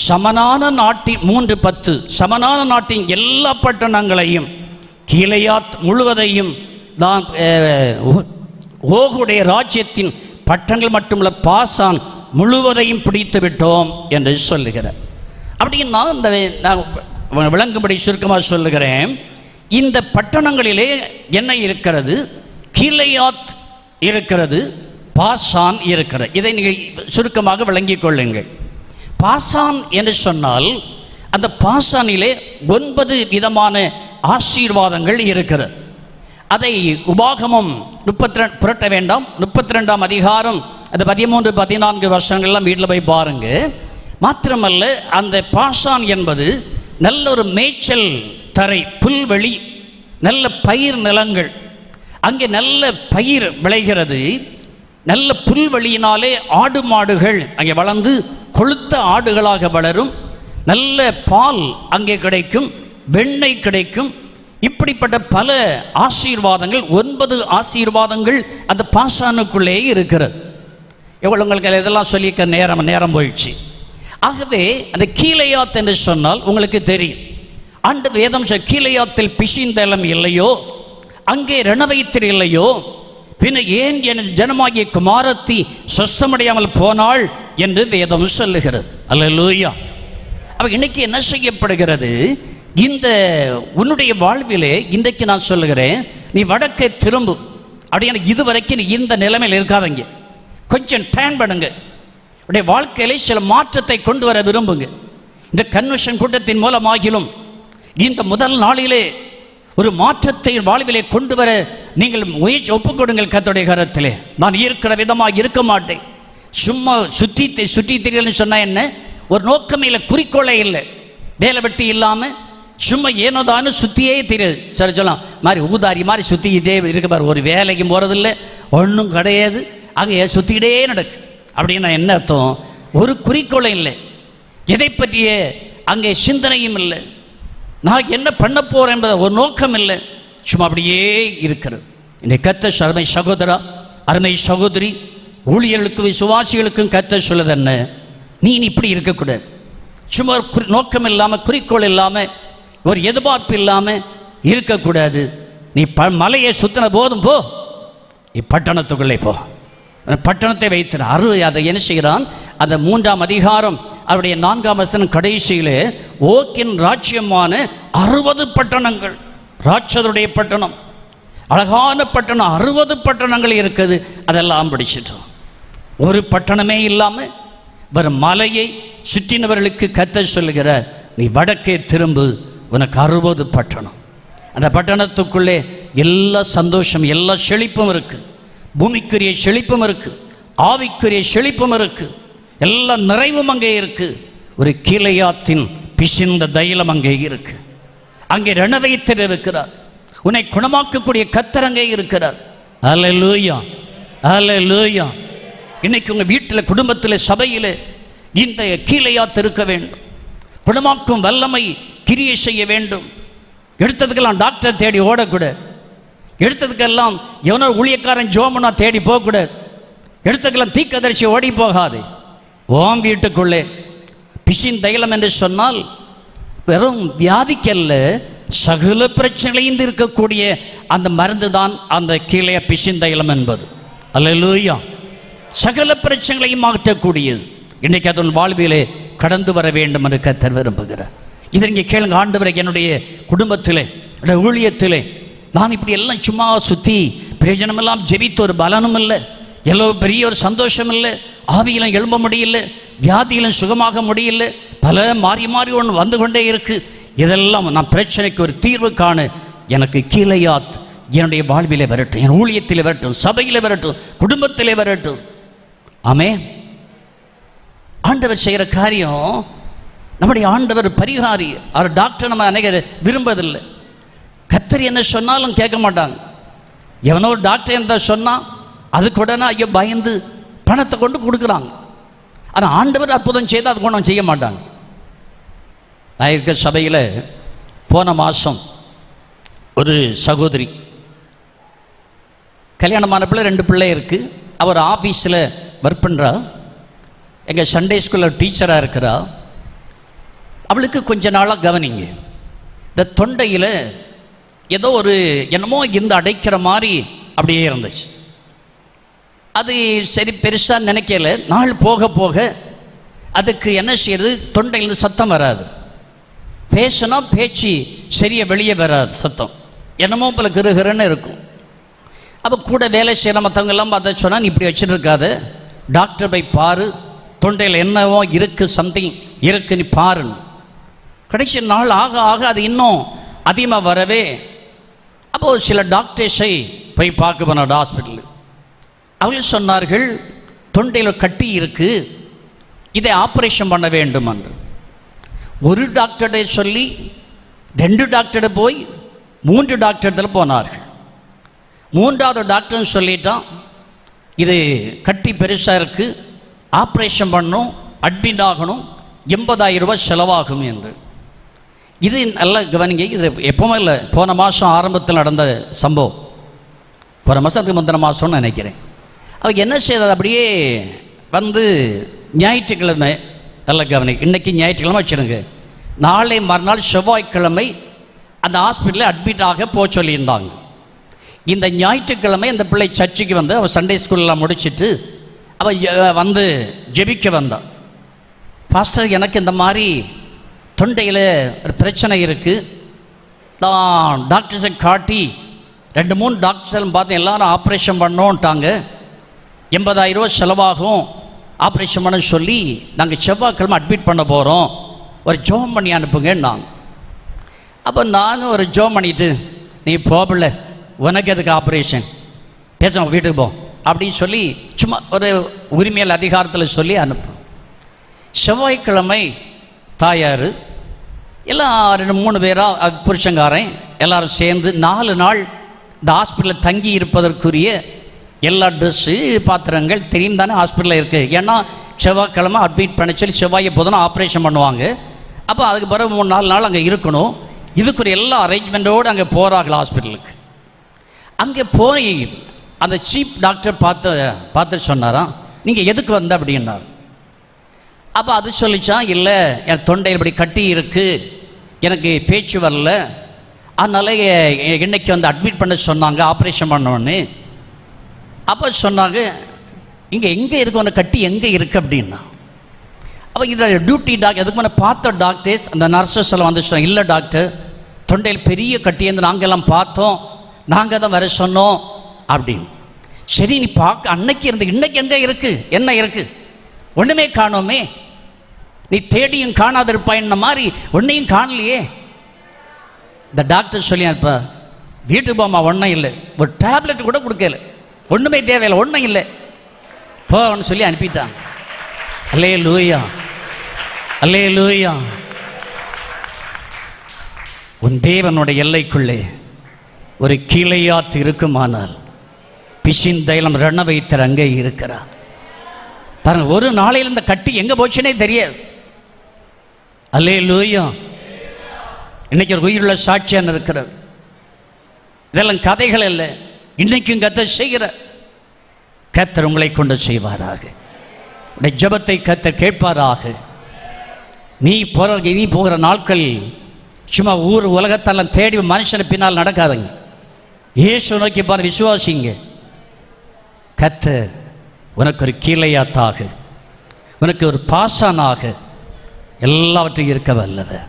சமனான நாட்டின் 3:10 சமனான நாட்டின் எல்லா பட்டணங்களையும், கீலேயாத் முழுவதையும் தான் ஓகுடைய ராஜ்யத்தின் பட்டணங்கள் மட்டுமல்ல பாசான் முழுவதையும் பிடித்து விட்டோம் என்று சொல்லுகிறார். அப்படின்னா இந்த நான் விளங்கும்படி சுருக்கமாக சொல்லுகிறேன், இந்த பட்டணங்களிலே என்ன இருக்கிறது? கீலேயாத் இருக்கிறது, பாசான் இருக்கிறது. இதை நீங்கள் சுருக்கமாக விளங்கிக் கொள்ளுங்கள். பாசான் என்று சொன்னால், அந்த பாசானிலே 9 விதமான ஆசீர்வாதங்கள் இருக்கிறது. அதை உபாகமம் 32 புரட்ட வேண்டாம், 32ஆம் அதிகாரம் அது 13, 14 வருஷங்கள்லாம் வீட்டில் போய் பாருங்க. மாத்திரமல்ல, அந்த பாசான் என்பது நல்ல ஒரு மேய்ச்சல் தரை, புல்வெளி, நல்ல பயிர் நிலங்கள். அங்கே நல்ல பயிர் விளைகிறது. நல்ல புல்வெளியினாலே ஆடு மாடுகள் அங்கே வளர்ந்து கொழுத்த ஆடுகளாக வளரும். நல்ல பால் அங்கே கிடைக்கும், வெண்ணெய் கிடைக்கும். இப்படிப்பட்ட பல ஆசீர்வாதங்கள், 9 ஆசீர்வாதங்கள் அந்த பாசானுக்குள்ளே இருக்கிறது. எவ்வளோ உங்களுக்கு இதெல்லாம் சொல்லிக்க நேரம் போயிடுச்சு. ஆகவே அந்த கீலேயாத் என்று சொன்னால் உங்களுக்கு தெரியும், ஆண்டு வேதம் கீலேயாத்தில் பிசிந்தலம் இல்லையோ, அங்கே ரணவைத்திரி இல்லையோ, பின்ன ஏன் என் ஜனமாகிய குமாரத்தி சொஸ்தமடையாமல் போனாள் என்று வேதம் சொல்லுகிறது. அல்லேலூயா. அப்ப இன்னைக்கு என்ன செய்யப்படுகிறது? இந்த உன்னுடைய வாழ்விலே இன்றைக்கு நான் சொல்லுகிறேன், நீ வடக்கே திரும்பு. அப்படி எனக்கு இதுவரைக்கும் நீ இந்த நிலைமையில் இருக்காதங்க, கொஞ்சம் டேன் பண்ணுங்க. உடைய வாழ்க்கையிலே சில மாற்றத்தை கொண்டு வர விரும்புங்க. இந்த கன்வென்ஷன் கூட்டத்தின் மூலமாகிலும் இந்த முதல் நாளிலே ஒரு மாற்றத்தை வாழ்விலே கொண்டு வர நீங்கள் முயற்சி ஒப்புக்கொடுங்கள். கர்த்தருடைய கரத்திலே நான் இருக்கிற விதமாக இருக்க மாட்டேன். சும்மா சுற்றி தெரியலன்னு சொன்னால் என்ன? ஒரு நோக்கமே இல்லை, குறிக்கோளே இல்லை, வேலை வெட்டி இல்லாமல் சும்மா ஏனோதானு சுற்றியே தெரியாது. சரி சொல்லலாம் மாதிரி ஊதாரி மாதிரி சுற்றிக்கிட்டே இருக்க பாரு, ஒரு வேலைக்கும் போகிறதில்ல, ஒன்றும் கிடையாது, அங்கே சுற்றிக்கிட்டே நடக்கு. அப்படின்னா என்ன அர்த்தம்? ஒரு குறிக்கோளும் இல்லை, எதை பற்றிய அங்கே சிந்தனையும் இல்லை, நான் என்ன பண்ண போகிறேன் என்பது ஒரு நோக்கம் இல்லை, சும்மா அப்படியே இருக்கிறது. இன்னைக்கு கர்த்தர் அருமை சகோதரா, அருமை சகோதரி, ஊழியர்களுக்கும் விசுவாசிகளுக்கும் கர்த்தர் சொல்லுது என்ன? நீ இப்படி இருக்கக்கூடாது. சும்மா ஒரு நோக்கம் இல்லாமல், குறிக்கோள் இல்லாமல், ஒரு எதிர்பார்ப்பு இல்லாமல் இருக்கக்கூடாது. நீ மலையை சுத்தின போதும் போ, நீ பட்டணத்துக்குள்ளே போ. பட்டணத்தை வைத்து அதை என்ன செய்கிறான்? அந்த 3ஆம் அதிகாரம் அவருடைய 4ஆம் வசனம் கடைசியிலே ஓக்கின் ராஜ்யமான 60 பட்டணங்கள், ராட்சதருடைய பட்டணம், அழகான பட்டணம், 60 பட்டணங்கள் இருக்குது. அதெல்லாம் படிச்சிட்டோம். ஒரு பட்டணமே இல்லாமல் வரும் மலையை சுற்றினவர்களுக்கு கர்த்தர் சொல்லுகிற, நீ வடக்கே திரும்பு, உனக்கு 60 பட்டணம். அந்த பட்டணத்துக்குள்ளே எல்லா சந்தோஷம், எல்லா செழிப்பும் இருக்கு, பூமிக்குரிய செழிப்பும் இருக்கு, ஆவிக்குரிய செழிப்பும் இருக்கு, எல்லா நிறைவும் அங்கே இருக்கு. ஒரு கீலேயாத்தின் பிசிந்த தைலம் அங்கே இருக்கு. அங்கே ரெனவேட்டர் இருக்கிறார், உன்னை குணமாக்கக்கூடிய கர்த்தர் அங்கே இருக்கிறார். அல்லேலூயா, அல்லேலூயா. இன்னைக்கு உங்கள் வீட்டில், குடும்பத்தில், சபையில் இந்த கீலேயாத் இருக்க வேண்டும். குணமாக்கும் வல்லமை கிரியை செய்ய வேண்டும். எடுத்ததுக்கெல்லாம் டாக்டர் தேடி ஓடக்கூடாது, எடுத்ததுக்கெல்லாம் எவனோ ஊழியக்காரன் ஜோமனா தேடி போகக்கூடாது, எடுத்ததுக்கெல்லாம் தீக்கதரிசி ஓடி போகாது. ஓம் வீட்டுக்குள்ளே பிசின் தைலம் என்று சொன்னால் வெறும் வியாதிக்கல்ல, சகல பிரச்சனையிலிருந்து இருக்கக்கூடிய அந்த மருந்து தான் அந்த கீழே பிசின் தைலம் என்பது. அல்லேலூயா. சகல பிரச்சனைகளையும் மாற்றக்கூடியது. இன்றைக்கு அதன் வாழ்விலே கடந்து வர வேண்டும் என்று கர்த்தர் விரும்புகிறார். இதை இங்கே கேளுங்க. ஆண்டவரை, என்னுடைய குடும்பத்திலே, என்னுடைய ஊழியத்திலே நான் இப்படி எல்லாம் சும்மா சுற்றி பிரயோஜனமெல்லாம் ஜெபித்து ஒரு பலனும் இல்லை, எல்லோ பெரிய ஒரு சந்தோஷம் இல்லை, ஆவியிலும் எழும்ப முடியல, வியாதியிலும் சுகமாக முடியல, பல மாறி மாறி ஒன்று வந்து கொண்டே இருக்கு. இதெல்லாம் நான் பிரச்சனைக்கு ஒரு தீர்வு காண எனக்கு கீலேயாத் என்னுடைய வாழ்விலே வரட்டும், என் ஊழியத்தில் வரட்டும், சபையில் வரட்டும், குடும்பத்திலே வரட்டும். ஆமென். ஆண்டவர் செய்கிற காரியம், நம்முடைய ஆண்டவர் பரிகாரி. அவர் டாக்டர் நம்ம அநேகர் விரும்பதில்லை. கர்த்தர் என்ன சொன்னாலும் கேட்க மாட்டாங்க. எவனோ ஒரு டாக்டர் என்ன சொன்னால் அதுக்கு உடனே ஐயோ பயந்து பணத்தை கொண்டு கொடுக்குறாங்க. ஆனால் ஆண்டவர் அற்புதம் செய்து அது கொண்டு செய்ய மாட்டாங்க. நான் இருக்க சபையில் போன மாதம் ஒரு சகோதரி கல்யாணமான பிள்ளை, 2 பிள்ளை இருக்குது. அவர் ஆஃபீஸில் ஒர்க் பண்ணுறா, எங்கள் சண்டே ஸ்கூலில் டீச்சராக இருக்கிறா. அவளுக்கு கொஞ்ச நாளாக கவனிங்க, இந்த தொண்டையில் ஏதோ ஒரு என்னமோ இருந்து அடைக்கிற மாதிரி அப்படியே இருந்துச்சு. அது சரி பெருசாக நினைக்கல. நாள் போக போக அதுக்கு என்ன செய்யறது, தொண்டையிலேருந்து சத்தம் வராது, பேசினா பேச்சு சரியாக வெளியே வராது, சத்தம் என்னமோ போல கிருகிருன்னு இருக்கும். அப்போ கூட வேலை செய்கிற மற்றவங்கெல்லாம் பார்த்து சொன்னால், நீ இப்படி வச்சுட்டு இருக்காது, டாக்டர் போய் பாரு, தொண்டையில் என்னவோ இருக்குது, சம்திங் இருக்குது, நீ பாருன்னு. கடைசி நாள் ஆக ஆக அது இன்னும் அதிகமாக வரவே, அப்போது சில டாக்டர்ஸை போய் பார்க்க போன ஹாஸ்பிட்டலு. அவர்கள் சொன்னார்கள், தொண்டையில் கட்டி இருக்குது, இதை ஆப்ரேஷன் பண்ண வேண்டும் என்று. ஒரு டாக்டர்கிட்ட சொல்லி 2 டாக்டர்கிட்ட போய் 3 டாக்டர்கிட்ட போனார்கள். 3வது டாக்டர்னு சொல்லிட்டான், இது கட்டி பெருசாக இருக்குது, ஆப்ரேஷன் பண்ணணும், அட்மிட் ஆகணும், 80,000 ரூபாய் செலவாகும் என்று. இது நல்லா கவனிங்க, இது எப்பவுமே இல்லை, போன மாதம் ஆரம்பத்தில் நடந்த சம்பவம், போன மாதத்துக்கு முந்தின மாதம்னு நினைக்கிறேன். அவங்க என்ன செய்தது, அப்படியே வந்து ஞாயிற்றுக்கிழமை, நல்லா கவனி, இன்றைக்கி ஞாயிற்றுக்கிழமை வச்சுருங்க, நாளை மறுநாள் செவ்வாய்க்கிழமை அந்த ஹாஸ்பிட்டலில் அட்மிட் ஆக போக சொல்லியிருந்தாங்க. இந்த ஞாயிற்றுக்கிழமை அந்த பிள்ளை சர்ச்சுக்கு வந்து அவள் சண்டே ஸ்கூலெலாம் முடிச்சுட்டு அவள் வந்து ஜெபிக்க வந்தாள். பாஸ்டர், எனக்கு இந்த மாதிரி தொண்டையில் ஒரு பிரச்சனை இருக்குது, தான் டாக்டர்ஸை காட்டி 2-3 டாக்டர்ஸெல்லாம் பார்த்து எல்லாரும் ஆப்ரேஷன் பண்ணோன்ட்டாங்க, 80,000 ரூபா செலவாகும் ஆப்ரேஷன் பண்ண சொல்லி நாங்கள் செவ்வாய்க்கிழமை அட்மிட் பண்ண போகிறோம், ஒரு ஜோம் பண்ணி அனுப்புங்கன்னாங்க. அப்போ நானும் ஒரு ஜோம் பண்ணிட்டு, நீ போகல, உனக்கு எதுக்கு ஆப்ரேஷன், பேச வீட்டுக்கு போ அப்படின்னு சொல்லி சும்மா ஒரு உரிமையல் அதிகாரத்தில் சொல்லி அனுப்பும். செவ்வாய்க்கிழமை தாயார் எல்லாம் 2-3 பேராக புருஷங்காரன் எல்லாரும் சேர்ந்து 4 நாள் இந்த ஹாஸ்பிட்டலில் தங்கி இருப்பதற்குரிய எல்லா ட்ரெஸ்ஸு பாத்திரங்கள் தெரியும் தானே ஹாஸ்பிட்டலில் இருக்குது. ஏன்னா செவ்வாய்க்கிழமை அட்மிட் பண்ண சொல்லி செவ்வாயை போதுனா ஆப்ரேஷன் பண்ணுவாங்க. அப்போ அதுக்கு பிறகு 3-4 நாள் அங்கே இருக்கணும். இதுக்குரிய எல்லா அரேஞ்ச்மெண்ட்டோடு அங்கே போகிறார்கள் ஹாஸ்பிட்டலுக்கு. அங்கே போய் அந்த சீஃப் டாக்டர் பார்த்து சொன்னாராம், நீங்கள் எதுக்கு வந்த அப்படின்னார். அப்போ அது சொல்லிச்சான், இல்லை என் தொண்டையில் இப்படி கட்டி இருக்குது, எனக்கு பேச்சு வரல, அதனால் இன்னைக்கு வந்து அட்மிட் பண்ண சொன்னாங்க ஆப்ரேஷன் பண்ணோன்னு. அப்போ சொன்னாங்க, இங்கே எங்கே இருக்கு உனக்கு கட்டி எங்கே இருக்குது அப்படின்னா. அப்போ இதில் டியூட்டி டாக்டர் எதுக்கு மேலே பார்த்த டாக்டர்ஸ் அந்த நர்சஸ் எல்லாம் வந்து சொன்னாங்க, இல்லை டாக்டர் தொண்டையில் பெரிய கட்டியிருந்து நாங்கள் எல்லாம் பார்த்தோம், நாங்கள் தான் வர சொன்னோம் அப்படின்னு. சரி நீ பார்க்க அன்னைக்கு இருந்து இன்னைக்கு எங்கே இருக்குது, என்ன இருக்குது, ஒன்றுமே காணோமே, நீ தேடியும் காணாதிருப்பாயின்ன மாதிரி ஒன்றையும் காணலையே. இந்த டாக்டர் சொல்லி இப்போ வீட்டுக்கு போமா, ஒன்றும் இல்லை, ஒரு டேப்லெட் கூட கொடுக்கல, ஒன்றுமே தேவையில்லை, ஒன்றும் இல்லை, போன்னு சொல்லி அனுப்பிட்டான். அல்லேலூயா, அல்லேலூயா. உன் தேவனுடைய எல்லைக்குள்ளே ஒரு கீழையாத்து இருக்குமானால் பிசின் தைலம் ரணவைத்தர் அங்கே இருக்கிறார். பாருங்க, ஒரு நாளையில் இந்த கட்டி எங்கே போச்சுன்னே தெரியாது. அல்லேலூயா. இன்னைக்கு ஒரு உயிருள்ள சாட்சியான இருக்கிறது. இதெல்லாம் கதைகள் இல்லை, இன்னைக்கும் கர்த்தர் செய்கிற. கர்த்தர் உங்களை கொண்டு செய்வாராக. உடைய ஜெபத்தை கர்த்தர் கேட்பாராக. நீ போகிற நாட்கள் சும்மா ஊர் உலகத்தெல்லாம் தேடி மனுஷனை பின்னால் நடக்காதங்க. இயேசு நோக்கி பாரு, விசுவாசிங்க. கர்த்தர் உனக்கு ஒரு கீழையாத்தாக, உனக்கு ஒரு பாசானாக எல்லாவற்றையும் இருக்க வல்லவர்.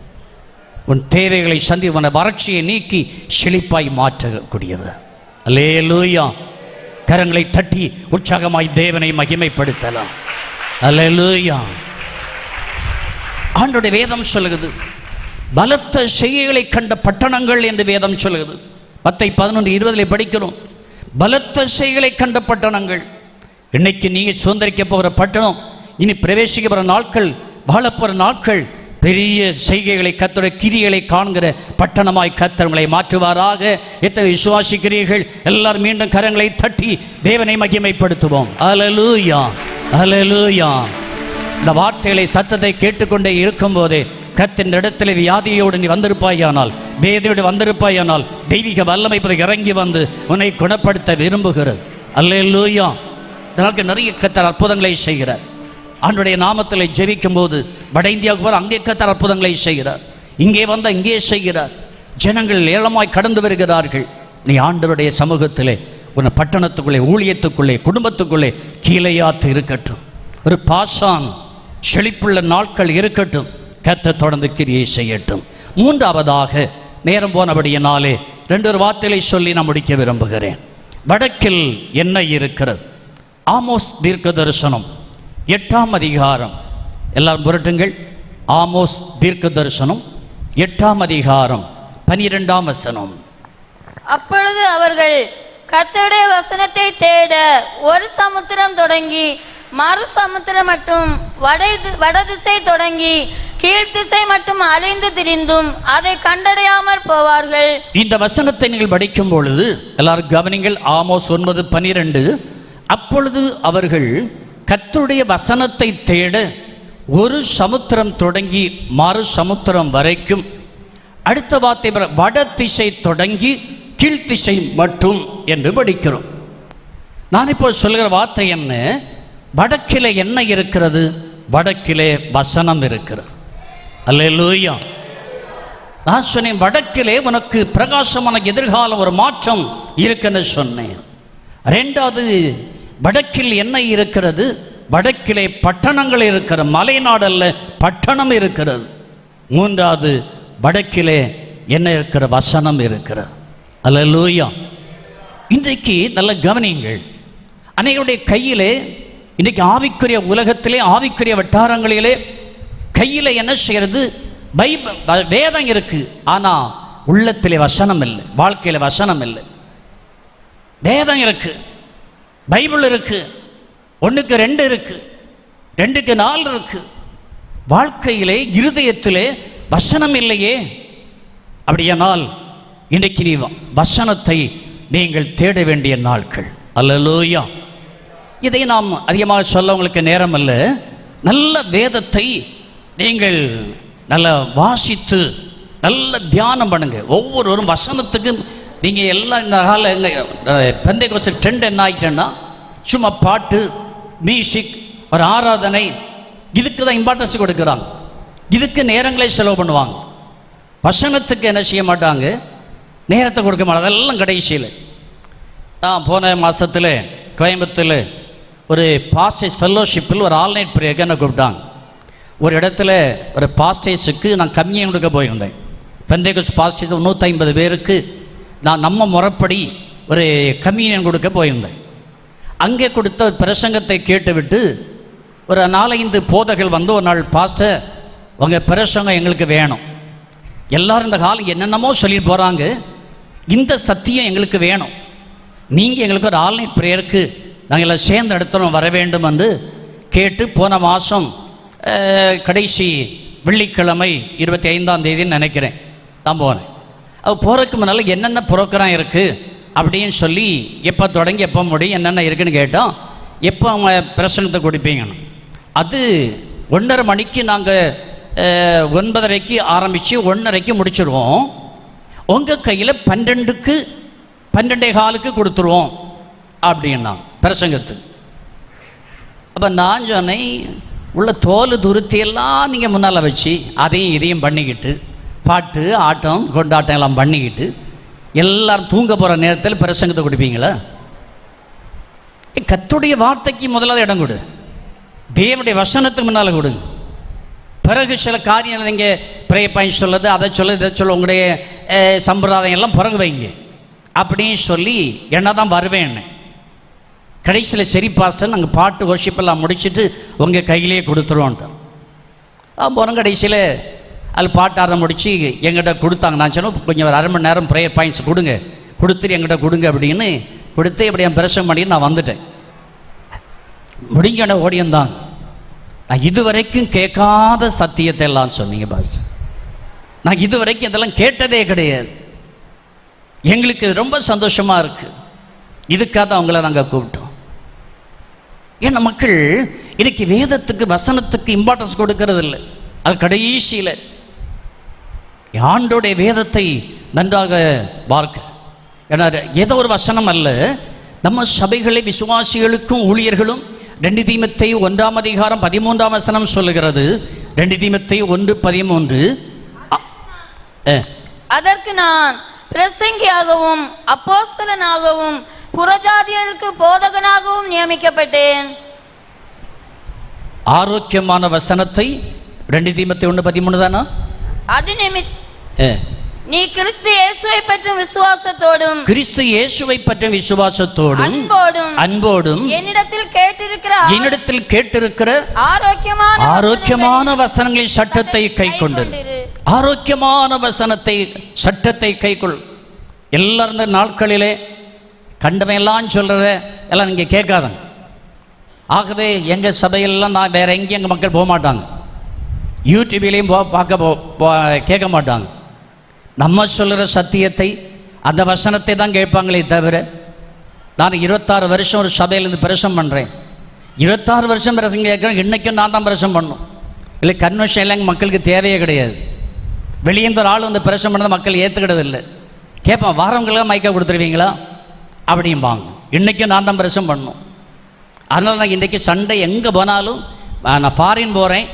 உன் தேவைகளை சந்தி, உன வறட்சியை நீக்கி செழிப்பாய் மாற்றக்கூடியவர். அல்லேலூயா. கரங்களை தட்டி உற்சாகமாய் தேவனை மகிமைப்படுத்தலாம். அல்லேலூயா. ஆண்டோடைய வேதம் சொல்லுகிறது, பலத்த செய்கைகளை கண்ட பட்டணங்கள் என்று வேதம் சொல்லுகிறது. மத்தேயு 11:20 படிக்கிறோம். பலத்த செய்கைகளை கண்ட பட்டணங்கள். இன்னைக்கு நீங்கள் சுதந்திரிக்க போகிற பட்டணம், இனி பிரவேசிக்க போகிற நாட்கள், வாழப்போகிற நாட்கள், பெரிய செய்கைகளை கர்த்தருடைய கிரியைகளை காண்கிற பட்டணமாய் கர்த்தர் உங்களை மாற்றுவாராக. எத்தனை விசுவாசிக்கிறீர்கள்? எல்லாரும் மீண்டும் கரங்களை தட்டி தேவனை மகிமைப்படுத்துவோம். அல்லேலூயா, அல்லேலூயா. இந்த வார்த்தைகளை சத்தத்தை கேட்டுக்கொண்டே இருக்கும் போதே கர்த்தரின் இடத்துல வியாதியோடு நீ வந்திருப்பாயானால், வேதியோடு வந்திருப்பாயானால், தெய்வீக வல்லமை இறங்கி வந்து உன்னை குணப்படுத்த விரும்புகிறது. அல்லேலூயா. இதற்கு நிறைய கர்த்தர் அற்புதங்களை செய்கிறார். ஆண்டுடைய நாமத்தில் ஜெபிக்கும் போது வட இந்தியாவுக்கு போகிற அங்கே கர்த்தர் அற்புதங்களை செய்கிறார். இங்கே வந்தால் இங்கே செய்கிறார். ஜனங்கள் ஏளமாய் கடந்து வருகிறார்கள். நீ ஆண்டவருடைய சமூகத்திலே, உன் பட்டணத்துக்குள்ளே, ஊழியத்துக்குள்ளே, குடும்பத்துக்குள்ளே கீழையாத்து இருக்கட்டும். ஒரு பாசான் செழிப்புள்ள நாட்கள் இருக்கட்டும். கர்த்தர் தொடர்ந்து கிரியை செய்யட்டும். மூன்றாவதாக, நேரம் போனபடியினாலே 2 வார்த்தைகளை சொல்லி நான் முடிக்க விரும்புகிறேன். வடக்கில் என்ன இருக்கிறது? ஆமோஸ் தீர்க்க தரிசனம் 8ஆம் அதிகாரம். எல்லாரும் புரட்டுங்கள். ஆமோஸ் தீர்க்க தரிசனம் 8ஆம் அதிகாரம் 12ஆம் வசனம். அப்பொழுது அவர்கள் கர்த்தருடைய வசனத்தை தேட ஒரு சமுத்திரம் தொடங்கி மறு சமுத்திரம் மட்டும் வடதிசை தொடங்கி கீழ்த்திசை மட்டும் அலைந்து திரிந்தும் அதை கண்டடையாமற் போவார்கள். இந்த வசனத்தை நீங்கள் படிக்கும் பொழுது எல்லாரும் கவனிங்கள். ஆமோஸ் 9:12. அப்பொழுது அவர்கள் கர்த்தருடைய வசனத்தை தேட ஒரு சமுத்திரம் தொடங்கி மறு சமுத்திரம் வரைக்கும், அடுத்த வார்த்தை வடதிசை தொடங்கி கீழ்த்திசை மட்டும் என்று படிக்கிறோம். நான் இப்போ சொல்கிற வார்த்தை என்ன? வடக்கிலே என்ன இருக்கிறது? வடக்கிலே வசனம் இருக்கிறது. அல்லேலூயா. நான் சொன்னேன், வடக்கிலே உனக்கு பிரகாசமான எதிர்காலம், ஒரு மாற்றம் இருக்குன்னு சொன்னேன். 2வது, வடக்கில் என்ன இருக்கிறது? வடக்கிலே பட்டணங்கள் இருக்கிற, மலைநாடு அல்ல, பட்டணம் இருக்கிறது. 3வது, வடக்கிலே என்ன இருக்கிற? வசனம் இருக்கிறது. அல்லேலூயா. இன்றைக்கு நல்ல கவனியுங்கள். அனைவருடைய கையிலே இன்றைக்கு ஆவிக்குரிய உலகத்திலே, ஆவிக்குரிய வட்டாரங்களிலே கையில் என்ன செய்கிறது? வேதம் இருக்கு, ஆனால் உள்ளத்திலே வசனம் இல்லை, வாழ்க்கையில் வசனம் இல்லை. வேதம் இருக்கு, பைபிள் இருக்கு, 1க்கு 2 இருக்கு, 2க்கு 4 இருக்கு. வாழ்க்கையிலே இருதயத்திலே வசனம் இல்லையே. அப்படியானால் இன்றைக்கு நீ வசனத்தை நீங்கள் தேட வேண்டிய நாட்கள். அல்லேலூயா. இதை நாம் அதிகமாக சொல்ல உங்களுக்கு நேரம் அல்ல. நல்ல வேதத்தை நீங்கள் நல்ல வாசித்து நல்ல தியானம் பண்ணுங்க. ஒவ்வொருவரும் வசனத்துக்கும் நீங்கள் எல்லாம் இந்த கால பெந்தைக்கோஸ்து ட்ரெண்ட் என்ன ஆயிட்டேன்னா, சும்மா பாட்டு, மியூசிக், ஒரு ஆராதனை, இதுக்கு தான் இம்பார்ட்டன்ஸ் கொடுக்குறாங்க. இதுக்கு நேரங்களே செலவு பண்ணுவாங்க. வசனத்துக்கு என்ன செய்ய மாட்டாங்க, நேரத்தை கொடுக்க மாட்டாங்க. அதெல்லாம் கடைசியில் நான் போன மாதத்தில் கோயம்புத்தூரில் ஒரு பாஸ்டேஜ் ஃபெல்லோஷிப்பில் ஒரு ஆல்நைட் ப்ரேயருக்கு என்னை கூப்பிட்டாங்க. ஒரு இடத்துல ஒரு பாஸ்டேஜுக்கு நான் கம்மியாக கொடுக்க போயிருந்தேன். பெந்தைக்கோஸ்து பாஸ்டேஜ் 150 பேருக்கு நான் நம்ம முறைப்படி ஒரு கம்யூனியன் கொடுக்க போயிருந்தேன். அங்கே கொடுத்த ஒரு பிரசங்கத்தை கேட்டுவிட்டு ஒரு 4-5 போதர்கள் வந்து ஒரு நாள், பாஸ்டர் உங்கள் பிரசங்கம் எங்களுக்கு வேணும். எல்லோரும் இந்த காலம் என்னென்னமோ சொல்லிட்டு போகிறாங்க, இந்த சத்தியம் எங்களுக்கு வேணும், நீங்கள் எங்களுக்கு ஒரு ஆல்நைட் ப்ரேயருக்கு நாங்கள் எல்லாம் சேர்ந்து இடத்துல வர வேண்டும் என்று கேட்டு போன மாதம் கடைசி வெள்ளிக்கிழமை 25ஆம் தேதின்னு நினைக்கிறேன் நான் போனேன். அது போகிறதுக்கு முன்னால் என்னென்ன புரோக்கரம் இருக்குது அப்படின்னு சொல்லி, எப்போ தொடங்கி எப்போ முடியும் என்னென்ன இருக்குதுன்னு கேட்டோம். எப்போ அவங்க பிரசங்கத்தை கொடுப்பீங்கன்னு. அது 1:30 மணிக்கு நாங்கள் 9:30க்கு ஆரம்பித்து 1:30க்கு முடிச்சிடுவோம். உங்கள் கையில் 12க்கு 12:15க்கு கொடுத்துருவோம் அப்படின்னா பிரசங்கத்துக்கு. அப்போ நான் சொன்னேன், உள்ள தோல் துருத்தியெல்லாம் நீங்கள் முன்னால் வச்சு அதையும் இதையும் பண்ணிக்கிட்டு பாட்டு ஆட்டம் கொண்டாட்டம் எல்லாம் பண்ணிக்கிட்டு எல்லாரும் தூங்க போகிற நேரத்தில் பிரசங்கத்தை கொடுப்பீங்களா? கர்த்தருடைய வார்த்தைக்கு முதலாவது இடம் கொடு, தேவனுடைய வசனத்துக்கு முன்னால் கொடுங்க. பிறகு சில காரியம் நீங்கள் ப்ரே பாயிண்ட் சொல்லுது, அதை சொல்ல இதை சொல்ல, உங்களுடைய சம்பிரதாயம் எல்லாம் பிறகு வைங்க அப்படின்னு சொல்லி என்ன தான் வருவேன். கடைசியில் சரி பாஸ்டர் நாங்கள் பாட்டு வர்ஷிப்பெல்லாம் முடிச்சுட்டு உங்கள் கையிலேயே கொடுத்துருவோன்ட்டு போகிறோம். கடைசியில் அது பாட்டாரம் முடித்து எங்கிட்ட கொடுத்தாங்க. நான் சொன்னேன், கொஞ்சம் ஒரு 1/2 மணி நேரம் ப்ரேயர் பாயிண்ட்ஸ் கொடுங்க, கொடுத்துட்டு எங்கிட்ட கொடுங்க அப்படின்னு கொடுத்து இப்படி என் பிரசங்கம் பண்ணி நான் வந்துட்டேன். முடிஞ்ச ஓடியந்தான். நான் இதுவரைக்கும் கேட்காத சத்தியத்தை எல்லாம் சொன்னீங்க பாஸ்டர், நான் இதுவரைக்கும் இதெல்லாம் கேட்டதே கிடையாது. எங்களுக்கு ரொம்ப சந்தோஷமாக இருக்குது. இதுக்காக தான் அவங்கள நாங்கள் கூப்பிட்டோம். ஏன்னா மக்கள் இன்னைக்கு வேதத்துக்கு வசனத்துக்கு இம்பார்ட்டன்ஸ் கொடுக்கறது இல்லை. அது கடைசியில் ஆண்டோடைய வேதத்தை நன்றாக பார்க்க, ஏன்னா ஏதோ ஒரு வசனம் அல்ல, நம்ம சபைகளை விசுவாசிகளுக்கும் ஊழியர்களும் 2 தீமோத்தேயு 1ஆம் அதிகாரம் 13ஆம் வசனம் சொல்லுகிறது. 2 தீமோத்தேயு 1:13. அதற்கு நான் பிரசங்கியாகவும் அப்போஸ்தலனாகவும் புறஜாதியருக்கு போதகனாகவும் நியமிக்கப்பட்டேன். ஆரோக்கியமான வசனத்தை 2 தீமோத்தேயு 1:13 தானா? அது நீ கிறிஸ்து இயேசுவை பற்றும் விசுவாசத்தோடும், கிறிஸ்து இயேசுவை பற்றும் விசுவாசத்தோடும் அன்போடும் என்னிடத்தில் கேட்டிருக்கிற ஆரோக்கியமான வசனங்களின் சட்டத்தை கைக்கொண்டு, ஆரோக்கியமான வசனத்தை சட்டத்தை கைக்கொள். எல்லாரும் நாட்களிலே கண்டவன் எல்லாம் சொல்கிறத எல்லாம் நீங்கள் கேட்காதங்க. ஆகவே எங்கள் சபையிலெல்லாம் நான் வேறு எங்கேயும் எங்கள் மக்கள் போக மாட்டாங்க, யூடியூப்லேயும் கேட்க மாட்டாங்க. நம்ம சொல்கிற சத்தியத்தை அந்த வசனத்தை தான் கேட்பாங்களே தவிர, நான் 26 வருஷம் ஒரு சபையிலேருந்து பிரசங்கம் பண்ணுறேன், 26 வருஷம் பிரசங்கம் கேட்குறேன். இன்றைக்கும் நான் தான் பிரசங்கம் பண்ணணும். இல்லை கன்வென்ஷன் எல்லாம் எங்கள் மக்களுக்கு தேவையே கிடையாது. வெளியேந்த ஒரு ஆள் வந்து பிரசங்கம் பண்ணதை மக்கள் ஏற்றுக்கிட்டது இல்லை. கேட்பான், வாரவங்களாம் மைக்கா கொடுத்துருவீங்களா அப்படிம்பாங்க. இன்றைக்கும் நான் தான் பிரசங்கம் பண்ணணும். அதனால் நான் இன்றைக்கி சண்டே எங்கே போனாலும், நான் ஃபாரின் போகிறேன்,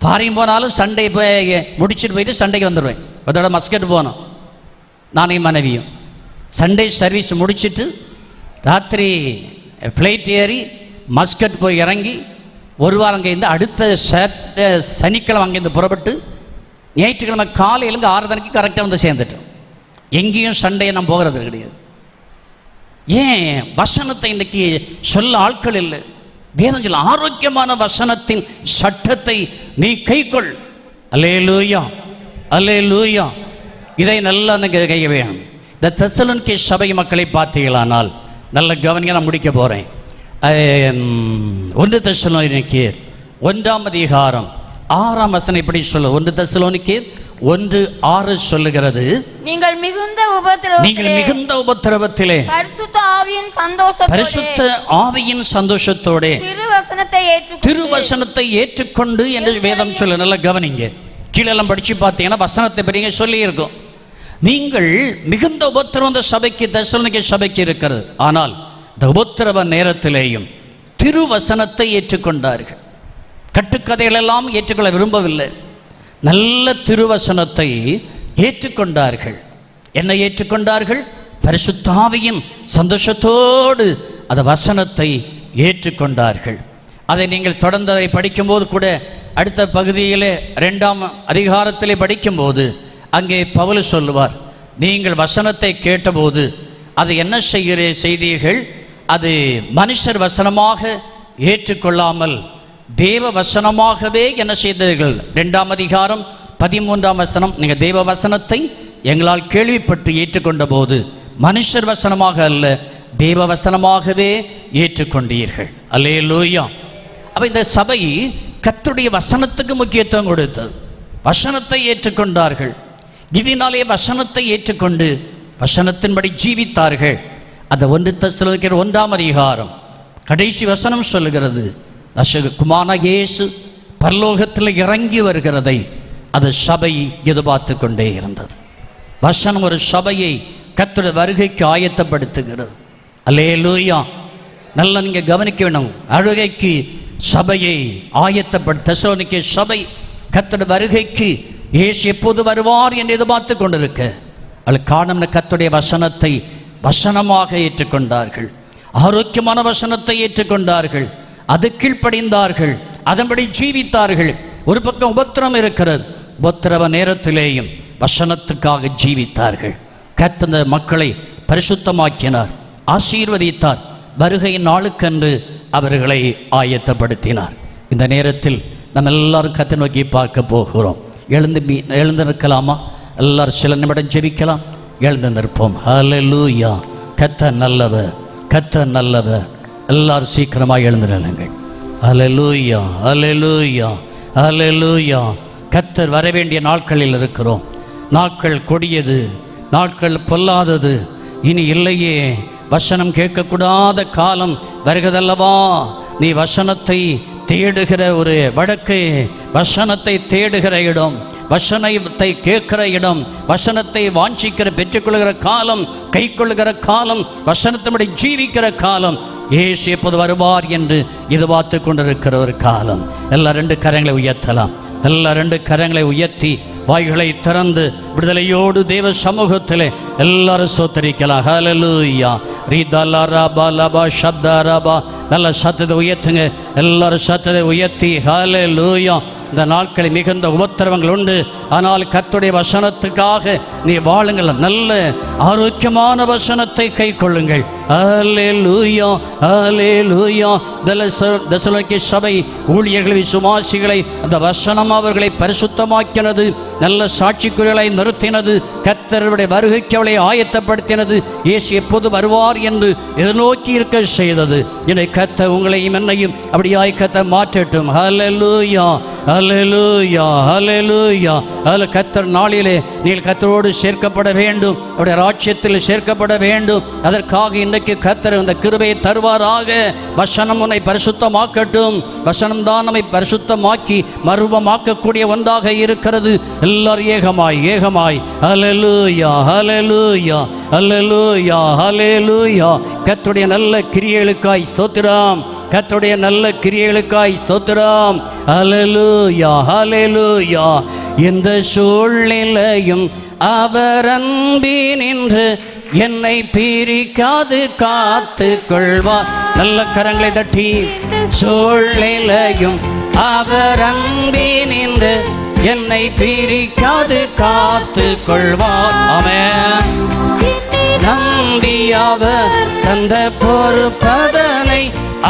ஃபாரின் போனாலும் சண்டே போய் முடிச்சுட்டு போயிட்டு சண்டைக்கு வந்துடுவேன். ஒரு தடவை மஸ்கட் போனோம், நானையும் மனைவியும். சண்டே சர்வீஸ் முடிச்சுட்டு ராத்திரி ஃப்ளைட் ஏறி மஸ்கட் போய் இறங்கி ஒரு வாரம் அங்கேருந்து அடுத்த சனிக்கிழமை அங்கேருந்து புறப்பட்டு ஞாயிற்றுக்கிழமை காலையிலேருந்து 6 மணிக்கு கரெக்டாக வந்து சேர்ந்துட்டோம். எங்கேயும் சண்டையை நான் போகிறது கிடையாது. ஏன் வசனத்தை இன்றைக்கி சொல்ல ஆட்கள் இல்லை. வேதம் சொல்ல ஆரோக்கியமான வசனத்தின் சட்டத்தை நீ கைக்கொள். அல்லேலூயா, அல்லேலூயா. இதை நல்லா கைய வேணும். இந்த தெசலோனிக்கே சபை மக்களை பார்த்தீங்களானால் நல்ல கவனிக்க நான் முடிக்க போகிறேன். 1 தெசலோனிக்கேயர் 1ஆம் அதிகாரம் 6ஆம் வசனம் இப்படி சொல்ல, 1 தெசலோனிக்கேயர் 1:6 சொல்லுகிறது, நீங்கள் மிகுந்த உபத்திரவத்திலே பரிசுத்த ஆவியின் சந்தோஷத்தோட திருவசனத்தை ஏற்றுக்கொண்டு என்று வேதம் சொல்ல. நல்லா கவனிங்க, கீழெல்லாம் படிச்சு பார்த்தீங்கன்னா வசனத்தை பெரிய சொல்லி இருக்கும். நீங்கள் மிகுந்த உபத்திரவம் இந்த சபைக்கு, தெசலோனிக்கே சபைக்கு இருக்கிறது. ஆனால் இந்த உபத்திரவ நேரத்திலேயும் திருவசனத்தை ஏற்றுக்கொண்டார்கள். கட்டுக்கதைகள் எல்லாம் ஏற்றுக்கொள்ள விரும்பவில்லை, நல்ல திருவசனத்தை ஏற்றுக்கொண்டார்கள். என்ன ஏற்றுக்கொண்டார்கள்? பரிசுத்த ஆவியின் சந்தோஷத்தோடு அந்த வசனத்தை ஏற்றுக்கொண்டார்கள். அதை நீங்கள் தொடர்ந்து அதை படிக்கும்போது கூட, அடுத்த பகுதியிலே 2ஆம் அதிகாரத்திலே படிக்கும்போது அங்கே பவுல் சொல்லுவார், நீங்கள் வசனத்தை கேட்டபோது அது என்ன செய்தீர்கள்? அது மனுஷர் வசனமாக ஏற்றுக்கொள்ளாமல் தேவ வசனமாகவே என்ன செய்தீர்கள்? 2ஆம் அதிகாரம் 13ஆம் வசனம், நீங்கள் தேவ வசனத்தை எங்களால் கேள்விப்பட்டு ஏற்றுக்கொண்ட போது மனுஷர் வசனமாக அல்ல, தேவ வசனமாகவே ஏற்றுக்கொண்டீர்கள். அல்லேலூயா. அப்ப இந்த சபை கர்த்தருடைய வசனத்துக்கு முக்கியத்துவம் கொடுத்தது. வசனத்தை ஏற்றுக்கொண்டார்கள். இதனாலே வசனத்தை ஏற்றுக்கொண்டு வசனத்தின்படி ஜீவித்தார்கள். அந்த 1 தெசலோனிக்கேயர் 1ஆம் அதிகாரம் கடைசி வசனம் சொல்லுகிறது, குமாரனாகிய இயேசு பரலோகத்தில் இறங்கி வருகிறதை அது சபை எதிர்பார்த்து கொண்டே இருந்தது. வசனம் ஒரு சபையை கர்த்தருடைய வருகைக்கு ஆயத்தப்படுத்துகிறது. அல்லேலூயா. நல்லா நீங்க கவனிக்க வேண்டும். வருகைக்கு சபையை ஆயத்தப்படுத்த தெசலோனிக்கே சபை கர்த்தருடைய வருகைக்கு இயேசு எப்போது வருவார் என்று எதிர்பார்த்து கொண்டிருக்க, அது காரணம் கர்த்தருடைய வசனத்தை வசனமாக ஏற்றுக்கொண்டார்கள். ஆரோக்கியமான வசனத்தை ஏற்றுக்கொண்டார்கள். அது கீழ்ப்படிந்தார்கள், அதன்படி ஜீவித்தார்கள். ஒரு பக்கம் உபத்திரம் இருக்கிறது, உபத்திரவ நேரத்திலேயும் வசனத்துக்காக ஜீவித்தார்கள். கர்த்தர் மக்களை பரிசுத்தமாக்கினார், ஆசீர்வதித்தார். வருகையின் நாளுக்கென்று அவர்களை ஆயத்தப்படுத்தினார். இந்த நேரத்தில் நம்ம எல்லாரும் கர்த்தரை நோக்கி பார்க்க போகிறோம். எழுந்து நிற்கலாமா? எல்லாரும் சில நிமிடம் ஜெபிக்கலாம். எழுந்து நிற்போம். ஹல்லேலூயா. கர்த்தர் நல்லவர், கர்த்தர் நல்லவர். எல்லாரும் சீக்கிரமாக எழுந்து நில்லுங்கள். ஹல்லேலூயா, ஹல்லேலூயா, ஹல்லேலூயா. கர்த்தர் வர வேண்டிய நாட்களில் இருக்கிறோம். நாட்கள் கொடியது, நாட்கள் பொல்லாதது, இனி இல்லையே. வசனம் கேட்கக்கூடாத காலம் வருகிறதல்லவா? நீ வசனத்தை தேடுகிற ஒரு வடக்கு, வசனத்தை தேடுகிற இடம், வசனத்தை கேட்கிற இடம், வசனத்தை வாஞ்சிக்கிற பெற்றுக்கொள்கிற காலம், கை கொள்ளுகிற காலம், வசனத்தின்படி ஜீவிக்கிற காலம். இயேசு எப்போது வருவார் என்று எதிர்பார்த்து கொண்டிருக்கிற ஒரு காலம். எல்லா 2 கரங்களை உயர்த்தலாம். எல்லா 2 கரங்களை உயர்த்தி வாய்களை திறந்து விடுதலையோடு தேவ சமூகத்திலே எல்லாரும் சோத்தரிக்கலாம். ஹல்லேலூயா. ரிதலா ரபா லபா ஷப்தா ரபா. நல்ல சத்தத்தை உயர்த்துங்க. எல்லாரும் சத்தத்தை உயர்த்தி ஹல்லேலூயா. இந்த நாட்களில் மிகுந்த உபத்திரவங்கள் உண்டு, ஆனால் கர்த்தருடைய வசனத்துக்காக நீ வாழுங்கள். நல்ல ஆரோக்கியமான வசனத்தை கை கொள்ளுங்கள். ஹல்லேலூயா, ஹல்லேலூயா. தெசலோனிக்கே சபை ஊழியர்கள், விசுவாசிகளை அந்த வசனம் அவர்களை பரிசுத்தமாக்கினது, நல்ல சாட்சிக்குறிகளை நிறுத்தினது, கர்த்தருடைய வருகைக்கு அவளை ஆயத்தப்படுத்தினது. இயேசு எப்போது வருவார் என்று எதிர்நோக்கி இருக்க செய்தது. என்னை கர்த்தர் உங்களையும் என்னையும் அப்படியாய் கர்த்தர் மாற்றட்டும். ஹல்லேலூயா, ஹல்லேலூயா, ஹல்லேலூயா. அதில் கர்த்தர் நாளிலே நீங்கள் கர்த்தரோடு சேர்க்கப்பட வேண்டும், அவருடைய ராஜ்யத்தில் சேர்க்கப்பட வேண்டும். அதற்காக இன்றைக்கு கர்த்தர் அந்த கிருபையை தருவாராக. வசனம் உன்னை பரிசுத்தமாக்கட்டும். வசனம் தான் நம்மை பரிசுத்தமாக்கி மறுபமாக்கக்கூடிய ஒன்றாக இருக்கிறது. எல்லாரும் ஏகமாய் ஏகமாய் ஹல்லேலூயா, ஹல்லேலூயா, ஹல்லேலூயா, ஹல்லேலூயா. கர்த்தருடைய நல்ல கிரியைகளுக்காய் ஸ்தோத்திரம், கர்த்தருடைய நல்ல கிரியைகளுக்காய் ஸ்தோத்திரம். ஹல்லேலூயா, ஹல்லேலூயா. இந்த சூழ்நிலையும் அவர் அன்பினின்று என்னை பிரிக்காது காத்து கொள்வார். நல்ல கரங்களை தட்டி. சூழ்நிலையும் அவர் அன்பினின்று என்னை பிரிக்காது காத்து கொள்வார். ஆமென். நம்பியவர் தந்த பொறுப்பதனை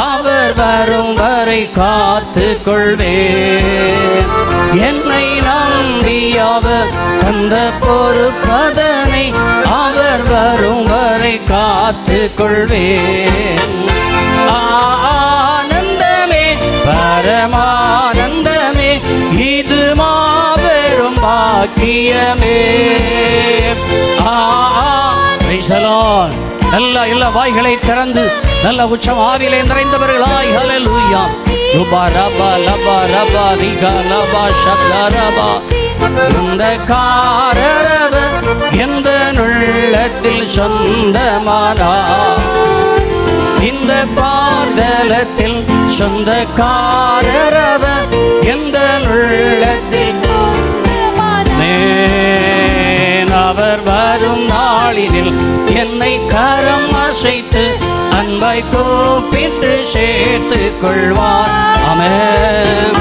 அவர் வரும் வரை காத்து கொள்வேன். என்னை நம்பியவர் தந்த பொறுப்பதனை அவர் வரும் வரை காத்து கொள்வேன். ஆனந்தமே பரமானந்தமே இது மாபெரும் பாக்கியமே. நல்ல எல்லா வாய்களை திறந்து நல்ல உச்சம் ஆவிலே நிறைந்தவர்களாய் ஹல்லேலூயா. ருபா ரபா லபா ரபா ரிகா லபா ஷப்தா ரபா. இந்த காரரவ எந்த உள்ளத்தில் சொந்தமானா, இந்த பாதலத்தில் சொந்தக்காரரவ எந்த உள்ளத்தில் அவர் வரும் நாளினில் என்னை கரம் அசைத்து அன்பாய் கூப்பிட்டு சேர்த்து கொள்வார். ஆமென்.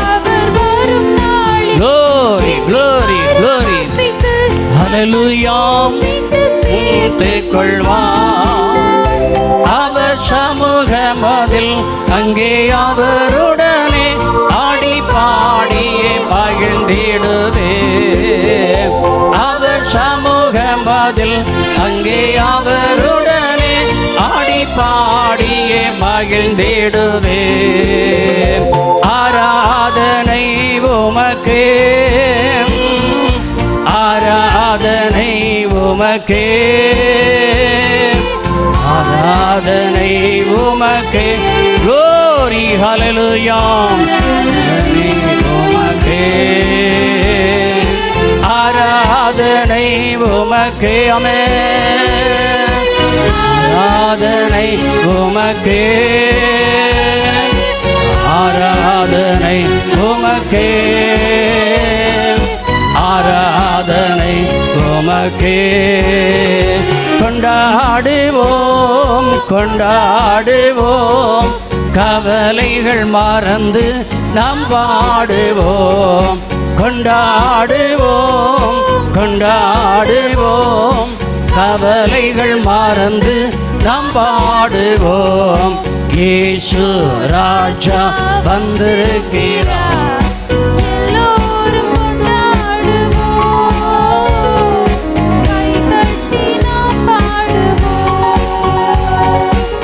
Glory, glory, glory. Hallelujah. சேர்த்து கொள்வார். அவர் சமூகமதில் அங்கே அவருடனே ஆடி பாடியே மகிழ்ந்திடுவே. அவர் சமூகமதில் அங்கே அவருடனே ஆடி பாடியே மகிழ்ந்திடுவே. ஆராதனை உமக்கே, ஆராதனை உமக்கே, ஆராதனை உமக்கே. Glory, hallelujah. உமக்கே ஆராதனை உமக்கே. ஆமென். ஆராதனை உமக்கே, ஆராதனை உமக்கே, ஆராதனை உமக்கே. கொண்டாடுவோம் கொண்டாடுவோம், கவலைகள் மறந்து நாம் பாடுவோம். கொண்டாடுவோம் கொண்டாடுவோம், கவலைகள் மறந்து நாம் பாடுவோம். இயேசு ராஜா வந்திருக்கிறார்.